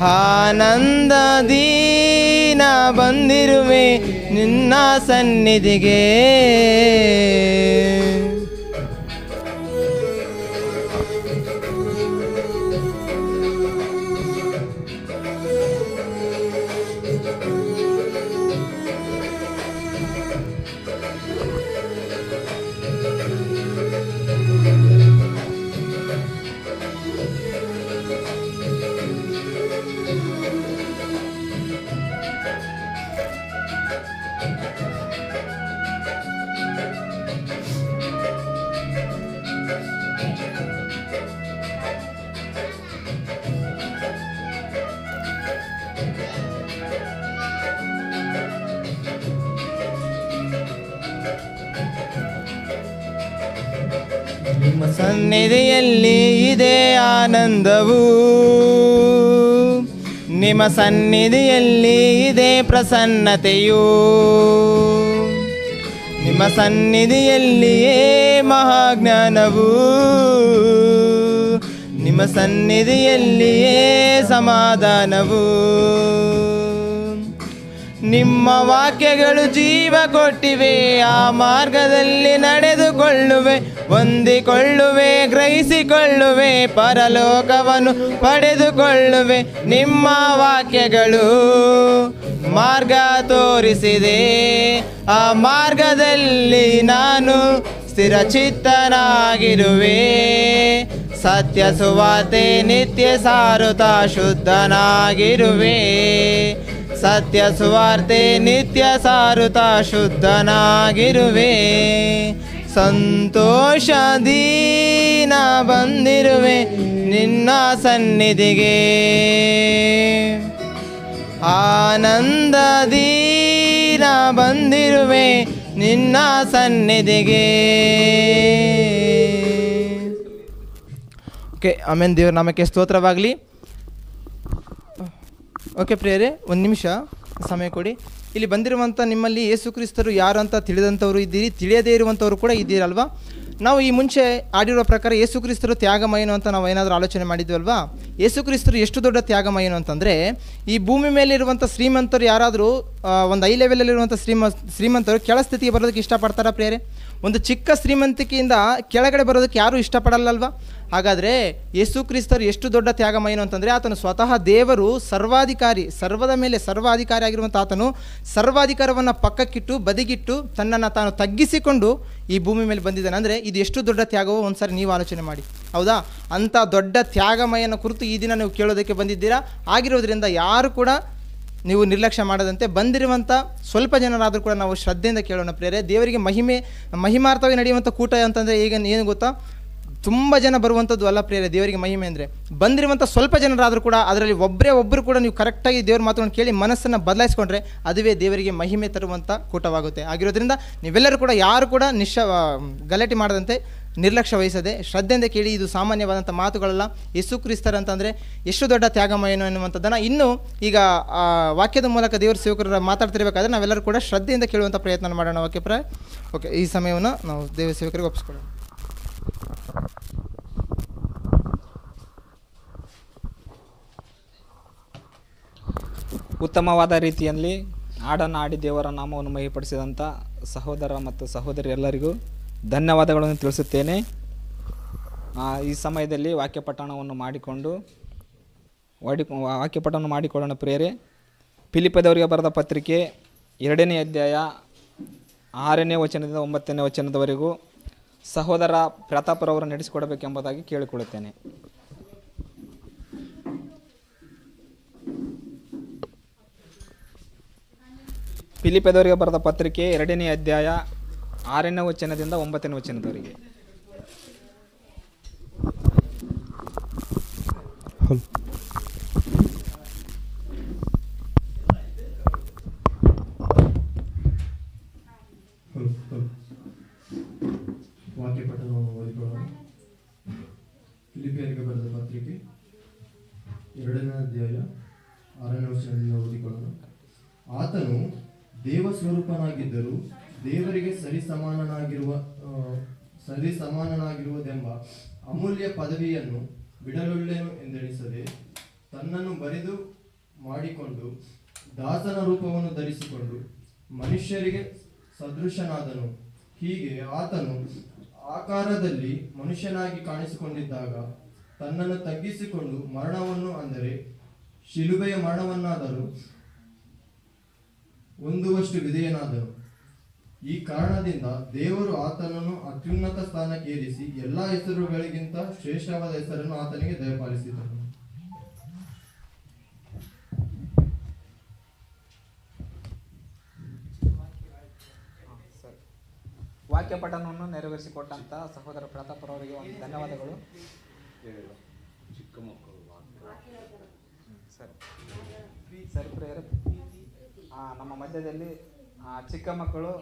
ಆನಂದದಿ ನಾ ಬಂದಿರುವೆ ನಿನ್ನ ಸನ್ನಿಧಿಗೆ. ನಿಮ್ಮ ಸನ್ನಿಧಿಯಲ್ಲಿ ಇದೆ ಆನಂದವು, ನಿಮ್ಮ ಸನ್ನಿಧಿಯಲ್ಲಿ ಇದೆ ಪ್ರಸನ್ನತೆಯು, ನಿಮ್ಮ ಸನ್ನಿಧಿಯಲ್ಲಿಯೇ ಮಹಾಜ್ಞಾನವು, ನಿಮ್ಮ ಸನ್ನಿಧಿಯಲ್ಲಿಯೇ ಸಮಾಧಾನವು. ನಿಮ್ಮ ವಾಕ್ಯಗಳು ಜೀವ ಕೊಟ್ಟಿವೆ, ಆ ಮಾರ್ಗದಲ್ಲಿ ನಡೆದುಕೊಳ್ಳುವೆ, ಹೊಂದಿಕೊಳ್ಳುವೆ, ಗ್ರಹಿಸಿಕೊಳ್ಳುವೆ, ಪರಲೋಕವನ್ನು ಪಡೆದುಕೊಳ್ಳುವೆ. ನಿಮ್ಮ ವಾಕ್ಯಗಳು ಮಾರ್ಗ ತೋರಿಸಿದೆ, ಆ ಮಾರ್ಗದಲ್ಲಿ ನಾನು ಸ್ಥಿರಚಿತ್ತನಾಗಿರುವೆ. ಸತ್ಯ ಸುವಾರ್ತೆ ನಿತ್ಯ ಸಾರುತ್ತಾ ಶುದ್ಧನಾಗಿರುವೆ, ಸತ್ಯ ಸುವಾರ್ತೆ ನಿತ್ಯ ಸಾರುತ್ತಾ ಶುದ್ಧನಾಗಿರುವೆ. ಸಂತೋಷದಿ ನಾ ಬಂದಿರುವೆ ನಿನ್ನ ಸನ್ನಿಧಿಗೆ, ಆನಂದದಿ ನಾ ಬಂದಿರುವೆ ನಿನ್ನ ಸನ್ನಿಧಿಗೆ. ಓಕೆ, ಆಮೇಲೆ ದೇವರ ನಾಮಕ್ಕೆ ಸ್ತೋತ್ರವಾಗಲಿ. ಓಕೆ ಪ್ರಿಯರೇ, ಒಂದು ನಿಮಿಷ ಸಮಯ ಕೊಡಿ. ಇಲ್ಲಿ ಬಂದಿರುವಂಥ ನಿಮ್ಮಲ್ಲಿ ಯೇಸು ಕ್ರಿಸ್ತರು ಯಾರು ಅಂತ ತಿಳಿದಂಥವ್ರು ಇದ್ದೀರಿ, ತಿಳಿಯದೇ ಇರುವಂಥವ್ರು ಕೂಡ ಇದ್ದೀರಲ್ವಾ. ನಾವು ಈ ಮುಂಚೆ ಆಡಿರೋ ಪ್ರಕಾರ ಯೇಸು ಕ್ರಿಸ್ತರು ತ್ಯಾಗಮಯನು ಅಂತ ನಾವು ಏನಾದರೂ ಆಲೋಚನೆ ಮಾಡಿದ್ವಲ್ವಾ. ಯೇಸು ಕ್ರಿಸ್ತರು ಎಷ್ಟು ದೊಡ್ಡ ತ್ಯಾಗಮಯನು ಅಂತಂದರೆ, ಈ ಭೂಮಿ ಮೇಲಿರುವಂಥ ಶ್ರೀಮಂತರು ಯಾರಾದರೂ ಒಂದು ಹೈ ಲೆವೆಲಲ್ಲಿರುವಂಥ ಶ್ರೀಮಂತರು ಕೆಳ ಸ್ಥಿತಿಗೆ ಬರೋದಕ್ಕೆ ಇಷ್ಟಪಡ್ತಾರಾ ಪ್ರಿಯರೇ? ಒಂದು ಚಿಕ್ಕ ಶ್ರೀಮಂತಿಕೆಯಿಂದ ಕೆಳಗಡೆ ಬರೋದಕ್ಕೆ ಯಾರೂ ಇಷ್ಟಪಡಲ್ಲಲ್ವಾ. ಹಾಗಾದರೆ ಯೇಸು ಕ್ರಿಸ್ತರು ಎಷ್ಟು ದೊಡ್ಡ ತ್ಯಾಗಮಯನು ಅಂತಂದರೆ, ಆತನು ಸ್ವತಃ ದೇವರು, ಸರ್ವಾಧಿಕಾರಿ, ಸರ್ವದ ಮೇಲೆ ಸರ್ವಾಧಿಕಾರಿ ಆಗಿರುವಂಥ ಆತನು ಸರ್ವಾಧಿಕಾರವನ್ನು ಪಕ್ಕಕ್ಕಿಟ್ಟು ಬದಿಗಿಟ್ಟು ತನ್ನನ್ನು ತಾನು ತಗ್ಗಿಸಿಕೊಂಡು ಈ ಭೂಮಿ ಮೇಲೆ ಬಂದಿದ್ದಾನೆ. ಅಂದರೆ ಇದು ಎಷ್ಟು ದೊಡ್ಡ ತ್ಯಾಗವೋ ಒಂದು ಸಾರಿ ನೀವು ಆಲೋಚನೆ ಮಾಡಿ, ಹೌದಾ? ಅಂಥ ದೊಡ್ಡ ತ್ಯಾಗಮಯನ ಕುರಿತು ಈ ದಿನ ನೀವು ಕೇಳೋದಕ್ಕೆ ಬಂದಿದ್ದೀರಾ. ಆಗಿರೋದ್ರಿಂದ ಯಾರು ಕೂಡ ನೀವು ನಿರ್ಲಕ್ಷ್ಯ ಮಾಡದಂತೆ ಬಂದಿರುವಂಥ ಸ್ವಲ್ಪ ಜನರಾದರೂ ಕೂಡ ನಾವು ಶ್ರದ್ಧೆಯಿಂದ ಕೇಳೋಣ ಪ್ರಿಯರೇ. ದೇವರಿಗೆ ಮಹಿಮಾರ್ಥವಾಗಿ ನಡೆಯುವಂಥ ಕೂಟ ಅಂತಂದರೆ ಈಗ ಏನು ಗೊತ್ತಾ, ತುಂಬ ಜನ ಬರುವಂಥದ್ದು ಅಲ್ಲ ಪ್ರಿಯರೇ. ದೇವರಿಗೆ ಮಹಿಮೆ ಅಂದರೆ ಬಂದಿರುವಂಥ ಸ್ವಲ್ಪ ಜನರಾದರೂ ಕೂಡ ಅದರಲ್ಲಿ ಒಬ್ಬರು ಕೂಡ ನೀವು ಕರೆಕ್ಟಾಗಿ ದೇವ್ರ ಮಾತನ್ನು ಕೇಳಿ ಮನಸ್ಸನ್ನು ಬದಲಾಯಿಸ್ಕೊಂಡ್ರೆ ಅದುವೇ ದೇವರಿಗೆ ಮಹಿಮೆ ತರುವಂಥ ಕೂಟವಾಗುತ್ತೆ. ಆಗಿರೋದ್ರಿಂದ ನೀವೆಲ್ಲರೂ ಕೂಡ ಯಾರು ಕೂಡ ಗಲಾಟೆ ಮಾಡದಂತೆ, ನಿರ್ಲಕ್ಷ್ಯ ವಹಿಸದೆ ಶ್ರದ್ಧೆಯಿಂದ ಕೇಳಿ. ಇದು ಸಾಮಾನ್ಯವಾದಂಥ ಮಾತುಗಳಲ್ಲ. ಯೇಸು ಕ್ರಿಸ್ತರಂತಂದರೆ ಎಷ್ಟು ದೊಡ್ಡ ತ್ಯಾಗಮಯನು ಎನ್ನುವಂಥದ್ದನ್ನು ಇನ್ನೂ ಈಗ ವಾಕ್ಯದ ಮೂಲಕ ದೇವರ ಸೇವಕರು ಮಾತಾಡ್ತಿರ್ಬೇಕಾದ್ರೆ ನಾವೆಲ್ಲರೂ ಕೂಡ ಶ್ರದ್ಧೆಯಿಂದ ಕೇಳುವಂಥ ಪ್ರಯತ್ನ ಮಾಡೋಣ. ಓಕೆ, ಈ ಸಮಯವನ್ನು ನಾವು ದೇವರ ಸೇವಕರಿಗೆ ಒಪ್ಪಿಸ್ಕೊಳ್ಳೋಣ. ಉತ್ತಮವಾದ ರೀತಿಯಲ್ಲಿ ಹಾಡನ್ನು ಆಡಿ ದೇವರ ನಾಮವನ್ನು ಮಹಿಪಡಿಸಿದಂಥ ಸಹೋದರ ಮತ್ತು ಸಹೋದರಿ ಎಲ್ಲರಿಗೂ ಧನ್ಯವಾದಗಳನ್ನು ತಿಳಿಸುತ್ತೇನೆ. ಈ ಸಮಯದಲ್ಲಿ ವಾಕ್ಯಪಠಣವನ್ನು ಮಾಡಿಕೊಳ್ಳೋಣ ಪ್ರಿಯರೇ. ಫಿಲಿಪ್ಪದವರಿಗೆ ಬರೆದ ಪತ್ರಿಕೆ 2ನೇ ಅಧ್ಯಾಯ 6ನೇ ವಚನದಿಂದ 9ನೇ ವಚನದವರೆಗೂ ಸಹೋದರ ಪ್ರತಾಪರವರು ನಡೆಸಿಕೊಡಬೇಕೆಂಬುದಾಗಿ ಕೇಳಿಕೊಳ್ಳುತ್ತೇನೆ. ಫಿಲಿಪ್ಪದವರಿಗೆ ಬರೆದ ಪತ್ರಿಕೆ 2ನೇ ಅಧ್ಯಾಯ 6ನೇ ವಚನದಿಂದ 9ನೇ ವಚನದವರೆಗೆ. ವಾಕ್ಯಪಠಣವನ್ನು ಓದಿಕೊಳ್ಳೋಣ. ಫಿಲಿಪ್ಪಿಯರಿಗೆ ಬರೆದ ಪತ್ರಿಕೆ 2ನೇ ಅಧ್ಯಾಯ 6ನೇ ವಚನದಿಂದ ಓದಿಕೊಳ್ಳೋಣ. ಆತನು ದೇವ ಸ್ವರೂಪನಾಗಿದ್ದರೂ ದೇವರಿಗೆ ಸರಿಸಮಾನನಾಗಿರುವುದೆಂಬ ಅಮೂಲ್ಯ ಪದವಿಯನ್ನು ಬಿಡಲೊಳ್ಳೆನು ಎಂದೆಣಿಸದೆ ತನ್ನನ್ನು ಬರಿದು ಮಾಡಿಕೊಂಡು ದಾಸನ ರೂಪವನ್ನು ಧರಿಸಿಕೊಂಡು ಮನುಷ್ಯರಿಗೆ ಸದೃಶನಾದನು. ಹೀಗೆ ಆತನು ಆಕಾರದಲ್ಲಿ ಮನುಷ್ಯನಾಗಿ ಕಾಣಿಸಿಕೊಂಡಿದ್ದಾಗ ತನ್ನನ್ನು ತಗ್ಗಿಸಿಕೊಂಡು ಮರಣವನ್ನು, ಅಂದರೆ ಶಿಲುಬೆಯ ಮರಣವನ್ನಾದರೂ ಹೊಂದುವಷ್ಟು ವಿಧೇಯನಾದನು. ಈ ಕಾರಣದಿಂದ ದೇವರು ಆತನನ್ನು ಅತ್ಯುನ್ನತ ಸ್ಥಾನಕ್ಕೇರಿಸಿ ಎಲ್ಲಾ ಹೆಸರುಗಳಿಗಿಂತ ಶ್ರೇಷ್ಠವಾದ ಹೆಸರನ್ನು ಆತನಿಗೆ ದಯಪಾಲಿಸಿದನು. ವಾಕ್ಯ ಪಠಣವನ್ನು ನೆರವೇರಿಸಿಕೊಟ್ಟಂತ ಸಹೋದರ ಪ್ರತಾಪರವರಿಗೆ ಒಂದು ಧನ್ಯವಾದಗಳು. ಸರಿ ಪ್ರಿಯರೇ, ನಮ್ಮ ಮಧ್ಯದಲ್ಲಿ ಚಿಕ್ಕ ಮಕ್ಕಳು,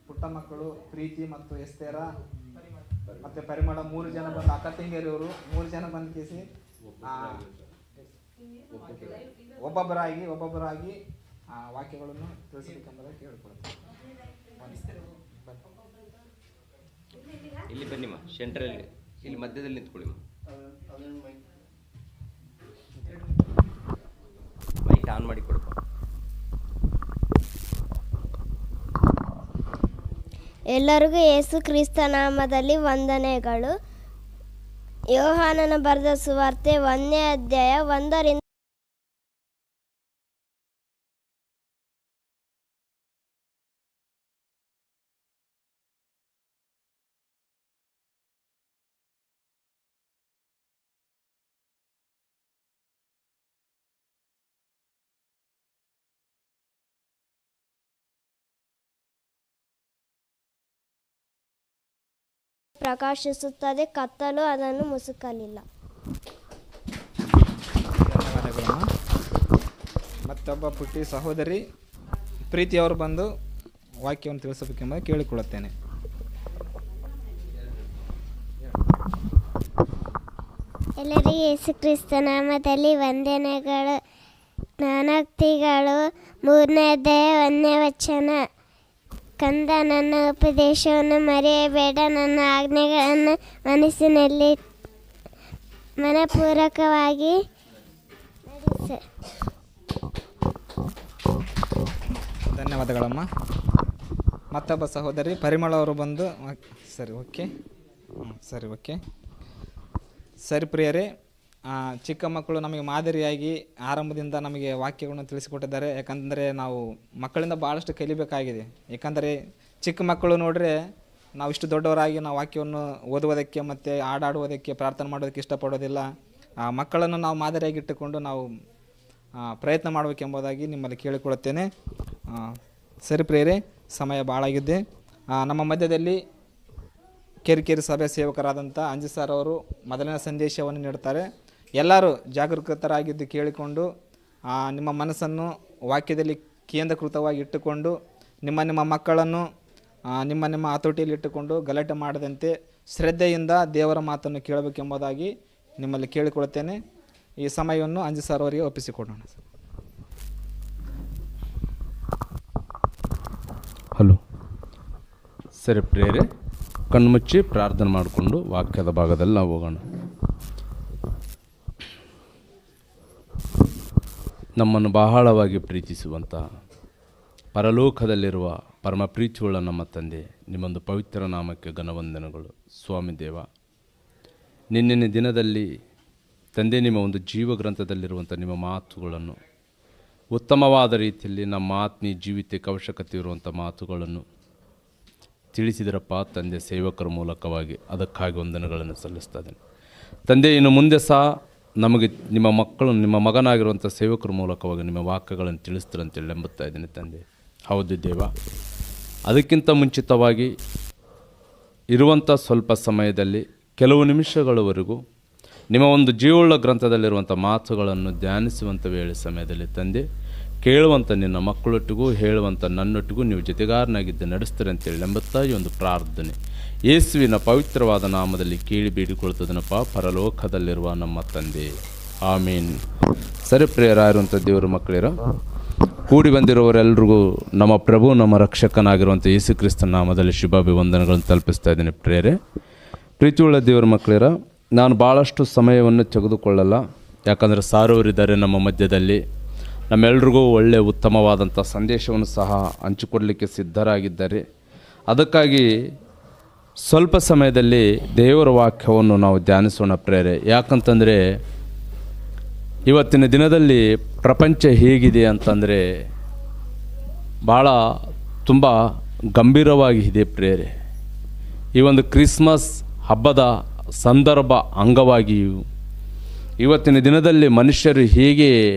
ಪುಟ್ಟ ಮಕ್ಕಳು ಪ್ರೀತಿ ಮತ್ತು ಎಸ್ತೇರ ಮತ್ತು ಪರಿಮಳ 3 ಜನ ಬಂದು ಅಕ್ಕ ತಂಗಿಯರವರು 3 ಜನ ಬಂದು ಕೇಸಿ ಒಬ್ಬೊಬ್ಬರಾಗಿ ವಾಕ್ಯಗಳನ್ನು ತಿಳಿಸಬೇಕೆಂಬುದಾಗಿ ಕೇಳಿಕೊಳ್ತೀನಿ. ಇಲ್ಲಿ ಬನ್ನಿಮ್ಮ, ಸೆಂಟ್ರಲ್ಲಿ ಇಲ್ಲಿ ಮಧ್ಯದಲ್ಲಿ ನಿಂತ್ಕೊಳ್ಳಿ. ಮೈಕ್ ಆನ್ ಮಾಡಿ ಕೊಡಪ್ಪ. ಎಲ್ಲರಿಗೂ ಯೇಸು ಕ್ರಿಸ್ತ ನಾಮದಲ್ಲಿ ವಂದನೆಗಳು. ಯೋಹಾನನ ಬರೆದ ಸುವಾರ್ತೆ 1ನೇ ಅಧ್ಯಾಯ 1ರಿಂದ ಪ್ರಕಾಶಿಸುತ್ತದೆ, ಕತ್ತಲು ಅದನ್ನು ಮುಸುಕಲಿಲ್ಲ. ಧನ್ಯವಾದಗಳಮ್ಮ. ಮತ್ತೊಬ್ಬ ಪುಟ್ಟಿ ಸಹೋದರಿ ಪ್ರೀತಿಯವರು ಬಂದು ವಾಕ್ಯವನ್ನು ತಿಳಿಸಬೇಕೆಂಬ ಕೇಳಿಕೊಳ್ಳುತ್ತೇನೆ. ಎಲ್ಲರಿಗೂ ಯೇಸು ಕ್ರಿಸ್ತ ನಾಮದಲ್ಲಿ ವಂದನೆಗಳು. ಜ್ಞಾನೋಕ್ತಿಗಳು 3ನೇ ಅಧ್ಯಾಯ 1ನೇ ವಚನ. ಕಂದ, ನನ್ನ ಉಪದೇಶವನ್ನು ಮರೆಯಬೇಡ, ನನ್ನ ಆಜ್ಞೆಗಳನ್ನು ಮನಸ್ಸಿನಲ್ಲಿ ಮನಪೂರ್ವಕವಾಗಿ ನಡೆಸು. ಧನ್ಯವಾದಗಳಮ್ಮ. ಮತ್ತೊಬ್ಬ ಸಹೋದರಿ ಪರಿಮಳ ಅವರು ಬಂದು ಸರಿ ಪ್ರಿಯರೇ, ಚಿಕ್ಕ ಮಕ್ಕಳು ನಮಗೆ ಮಾದರಿಯಾಗಿ ಆರಂಭದಿಂದ ನಮಗೆ ವಾಕ್ಯಗಳನ್ನು ತಿಳಿಸಿಕೊಟ್ಟಿದ್ದಾರೆ. ಯಾಕಂದರೆ ನಾವು ಮಕ್ಕಳಿಂದ ಭಾಳಷ್ಟು ಕಲಿಬೇಕಾಗಿದೆ. ಯಾಕಂದರೆ ಚಿಕ್ಕ ಮಕ್ಕಳು ನೋಡ್ರೆ ನಾವು ಇಷ್ಟು ದೊಡ್ಡವರಾಗಿ ನಾವು ವಾಕ್ಯವನ್ನು ಓದುವುದಕ್ಕೆ ಮತ್ತು ಹಾಡಾಡುವುದಕ್ಕೆ ಪ್ರಾರ್ಥನೆ ಮಾಡೋದಕ್ಕೆ ಇಷ್ಟಪಡೋದಿಲ್ಲ. ಆ ಮಕ್ಕಳನ್ನು ನಾವು ಮಾದರಿಯಾಗಿ ಇಟ್ಟುಕೊಂಡು ನಾವು ಪ್ರಯತ್ನ ಮಾಡಬೇಕೆಂಬುದಾಗಿ ನಿಮ್ಮಲ್ಲಿ ಕೇಳಿಕೊಳ್ಳುತ್ತೇನೆ. ಸರಿ ಪ್ರಿಯರೇ, ಸಮಯ ಭಾಳಾಗಿದೆ. ನಮ್ಮ ಮಧ್ಯದಲ್ಲಿ ಕಿರಿಕಿರಿ ಸಭೆ ಸೇವಕರಾದಂಥ ಅಂಜಿ ಸರ್ ಅವರು ಮೊದಲನೇ ಸಂದೇಶವನ್ನು ನೀಡುತ್ತಾರೆ. ಎಲ್ಲರೂ ಜಾಗರೂಕತರಾಗಿದ್ದು ಕೇಳಿಕೊಂಡು ನಿಮ್ಮ ಮನಸ್ಸನ್ನು ವಾಕ್ಯದಲ್ಲಿ ಕೇಂದ್ರೀಕೃತವಾಗಿ ಇಟ್ಟುಕೊಂಡು ನಿಮ್ಮ ಮಕ್ಕಳನ್ನು ನಿಮ್ಮ ಹತೋಟಿಯಲ್ಲಿ ಇಟ್ಟುಕೊಂಡು ಗಲಾಟೆ ಮಾಡದಂತೆ ಶ್ರದ್ಧೆಯಿಂದ ದೇವರ ಮಾತನ್ನು ಕೇಳಬೇಕೆಂಬುದಾಗಿ ನಿಮ್ಮಲ್ಲಿ ಕೇಳಿಕೊಳ್ಳುತ್ತೇನೆ. ಈ ಸಮಯವನ್ನು ಅಂಜಿ ಸರ್ ಅವರಿಗೆ ಒಪ್ಪಿಸಿಕೊಡೋಣ. ಹಲೋ. ಸರಿ ಪ್ರಿಯರೇ, ಕಣ್ಮುಚ್ಚಿ ಪ್ರಾರ್ಥನೆ ಮಾಡಿಕೊಂಡು ವಾಕ್ಯದ ಭಾಗದಲ್ಲಿ ನಾವು ಹೋಗೋಣ. ನಮ್ಮನ್ನು ಬಹಳವಾಗಿ ಪ್ರೀತಿಸುವಂಥ ಪರಲೋಕದಲ್ಲಿರುವ ಪರಮ ಪ್ರೀತಿಯುಳ್ಳ ನಮ್ಮ ತಂದೆ, ನಿಮ್ಮೊಂದು ಪವಿತ್ರ ನಾಮಕ್ಕೆ ಘನವಂದನೆಗಳು. ಸ್ವಾಮಿ ದೇವ, ನಿನ್ನೆ ದಿನದಲ್ಲಿ ತಂದೆ ನಿಮ್ಮ ಒಂದು ಜೀವ ಗ್ರಂಥದಲ್ಲಿರುವಂಥ ನಿಮ್ಮ ಮಾತುಗಳನ್ನು ಉತ್ತಮವಾದ ರೀತಿಯಲ್ಲಿ ನಮ್ಮ ಆತ್ಮೀಯ ಜೀವಿತಕ್ಕೆ ಅವಶ್ಯಕತೆ ಇರುವಂಥ ಮಾತುಗಳನ್ನು ತಿಳಿಸಿದರಪ್ಪ ತಂದೆ, ಸೇವಕರ ಮೂಲಕವಾಗಿ. ಅದಕ್ಕಾಗಿ ವಂದನೆಗಳನ್ನು ಸಲ್ಲಿಸ್ತಾ ಇದ್ದೇನೆ ತಂದೆ. ಇನ್ನು ಮುಂದೆ ಸಹ ನಮಗೆ ನಿಮ್ಮ ಮಕ್ಕಳು, ನಿಮ್ಮ ಮಗನಾಗಿರುವಂಥ ಸೇವಕರ ಮೂಲಕವಾಗಿ ನಿಮ್ಮ ವಾಕ್ಯಗಳನ್ನು ತಿಳಿಸ್ತೀರಂತೇಳಿ ನಂಬುತ್ತಾ ಇದ್ದೀನಿ ತಂದೆ. ಹೌದು ದೇವ, ಅದಕ್ಕಿಂತ ಮುಂಚಿತವಾಗಿ ಇರುವಂಥ ಸ್ವಲ್ಪ ಸಮಯದಲ್ಲಿ ಕೆಲವು ನಿಮಿಷಗಳವರೆಗೂ ನಿಮ್ಮ ಒಂದು ಜೀವವುಳ್ಳ ಗ್ರಂಥದಲ್ಲಿರುವಂಥ ಮಾತುಗಳನ್ನು ಧ್ಯಾನಿಸುವಂಥ ವೇಳೆ ಸಮಯದಲ್ಲಿ ತಂದೆ, ಕೇಳುವಂಥ ನಿನ್ನ ಮಕ್ಕಳೊಟ್ಟಿಗೂ ಹೇಳುವಂಥ ನನ್ನೊಟ್ಟಿಗೂ ನೀವು ಜೊತೆಗಾರನಾಗಿದ್ದು ನಡೆಸ್ತೀರಿ ಅಂತೇಳಿ ನಂಬುತ್ತಾ ಈ ಒಂದು ಪ್ರಾರ್ಥನೆ ಯೇಸುವಿನ ಪವಿತ್ರವಾದ ನಾಮದಲ್ಲಿ ಕೇಳಿ ಬೇಡಿಕೊಳ್ತದನಪ್ಪ, ಪರಲೋಕದಲ್ಲಿರುವ ನಮ್ಮ ತಂದೆ, ಆಮೀನ್. ಸರಿ ಪ್ರಿಯರಾಗಿರುವಂಥ ದೇವರ ಮಕ್ಕಳಿರ, ಕೂಡಿ ಬಂದಿರುವವರೆಲ್ಲರಿಗೂ ನಮ್ಮ ಪ್ರಭು ನಮ್ಮ ರಕ್ಷಕನಾಗಿರುವಂಥ ಯೇಸು ಕ್ರಿಸ್ತನ ನಾಮದಲ್ಲಿ ಶುಭಾಭಿವಂದನೆಗಳನ್ನು ತಲುಪಿಸ್ತಾ ಇದ್ದೀನಿ. ಪ್ರಿಯರೇ, ಪ್ರೀತಿಯುಳ್ಳ ದೇವರ ಮಕ್ಕಳಿರ, ನಾನು ಭಾಳಷ್ಟು ಸಮಯವನ್ನು ತೆಗೆದುಕೊಳ್ಳಲ್ಲ, ಯಾಕಂದರೆ ಸಾರೋರಿದ್ದಾರೆ ನಮ್ಮ ಮಧ್ಯದಲ್ಲಿ. ನಮ್ಮೆಲ್ರಿಗೂ ಒಳ್ಳೆಯ ಉತ್ತಮವಾದಂಥ ಸಂದೇಶವನ್ನು ಸಹ ಹಂಚಿಕೊಡಲಿಕ್ಕೆ ಸಿದ್ಧರಾಗಿದ್ದಾರೆ. ಅದಕ್ಕಾಗಿ ಸ್ವಲ್ಪ ಸಮಯದಲ್ಲಿ ದೇವರ ವಾಕ್ಯವನ್ನು ನಾವು ಧ್ಯಾನಿಸೋಣ ಪ್ರೇರೆ. ಯಾಕಂತಂದರೆ ಇವತ್ತಿನ ದಿನದಲ್ಲಿ ಪ್ರಪಂಚ ಹೇಗಿದೆ ಅಂತಂದರೆ ಭಾಳ ತುಂಬ ಗಂಭೀರವಾಗಿದೆ ಪ್ರೇರೆ. ಈ ಒಂದು ಕ್ರಿಸ್ಮಸ್ ಹಬ್ಬದ ಸಂದರ್ಭ ಅಂಗವಾಗಿಯೂ ಇವತ್ತಿನ ದಿನದಲ್ಲಿ ಮನುಷ್ಯರು ಹೇಗೆ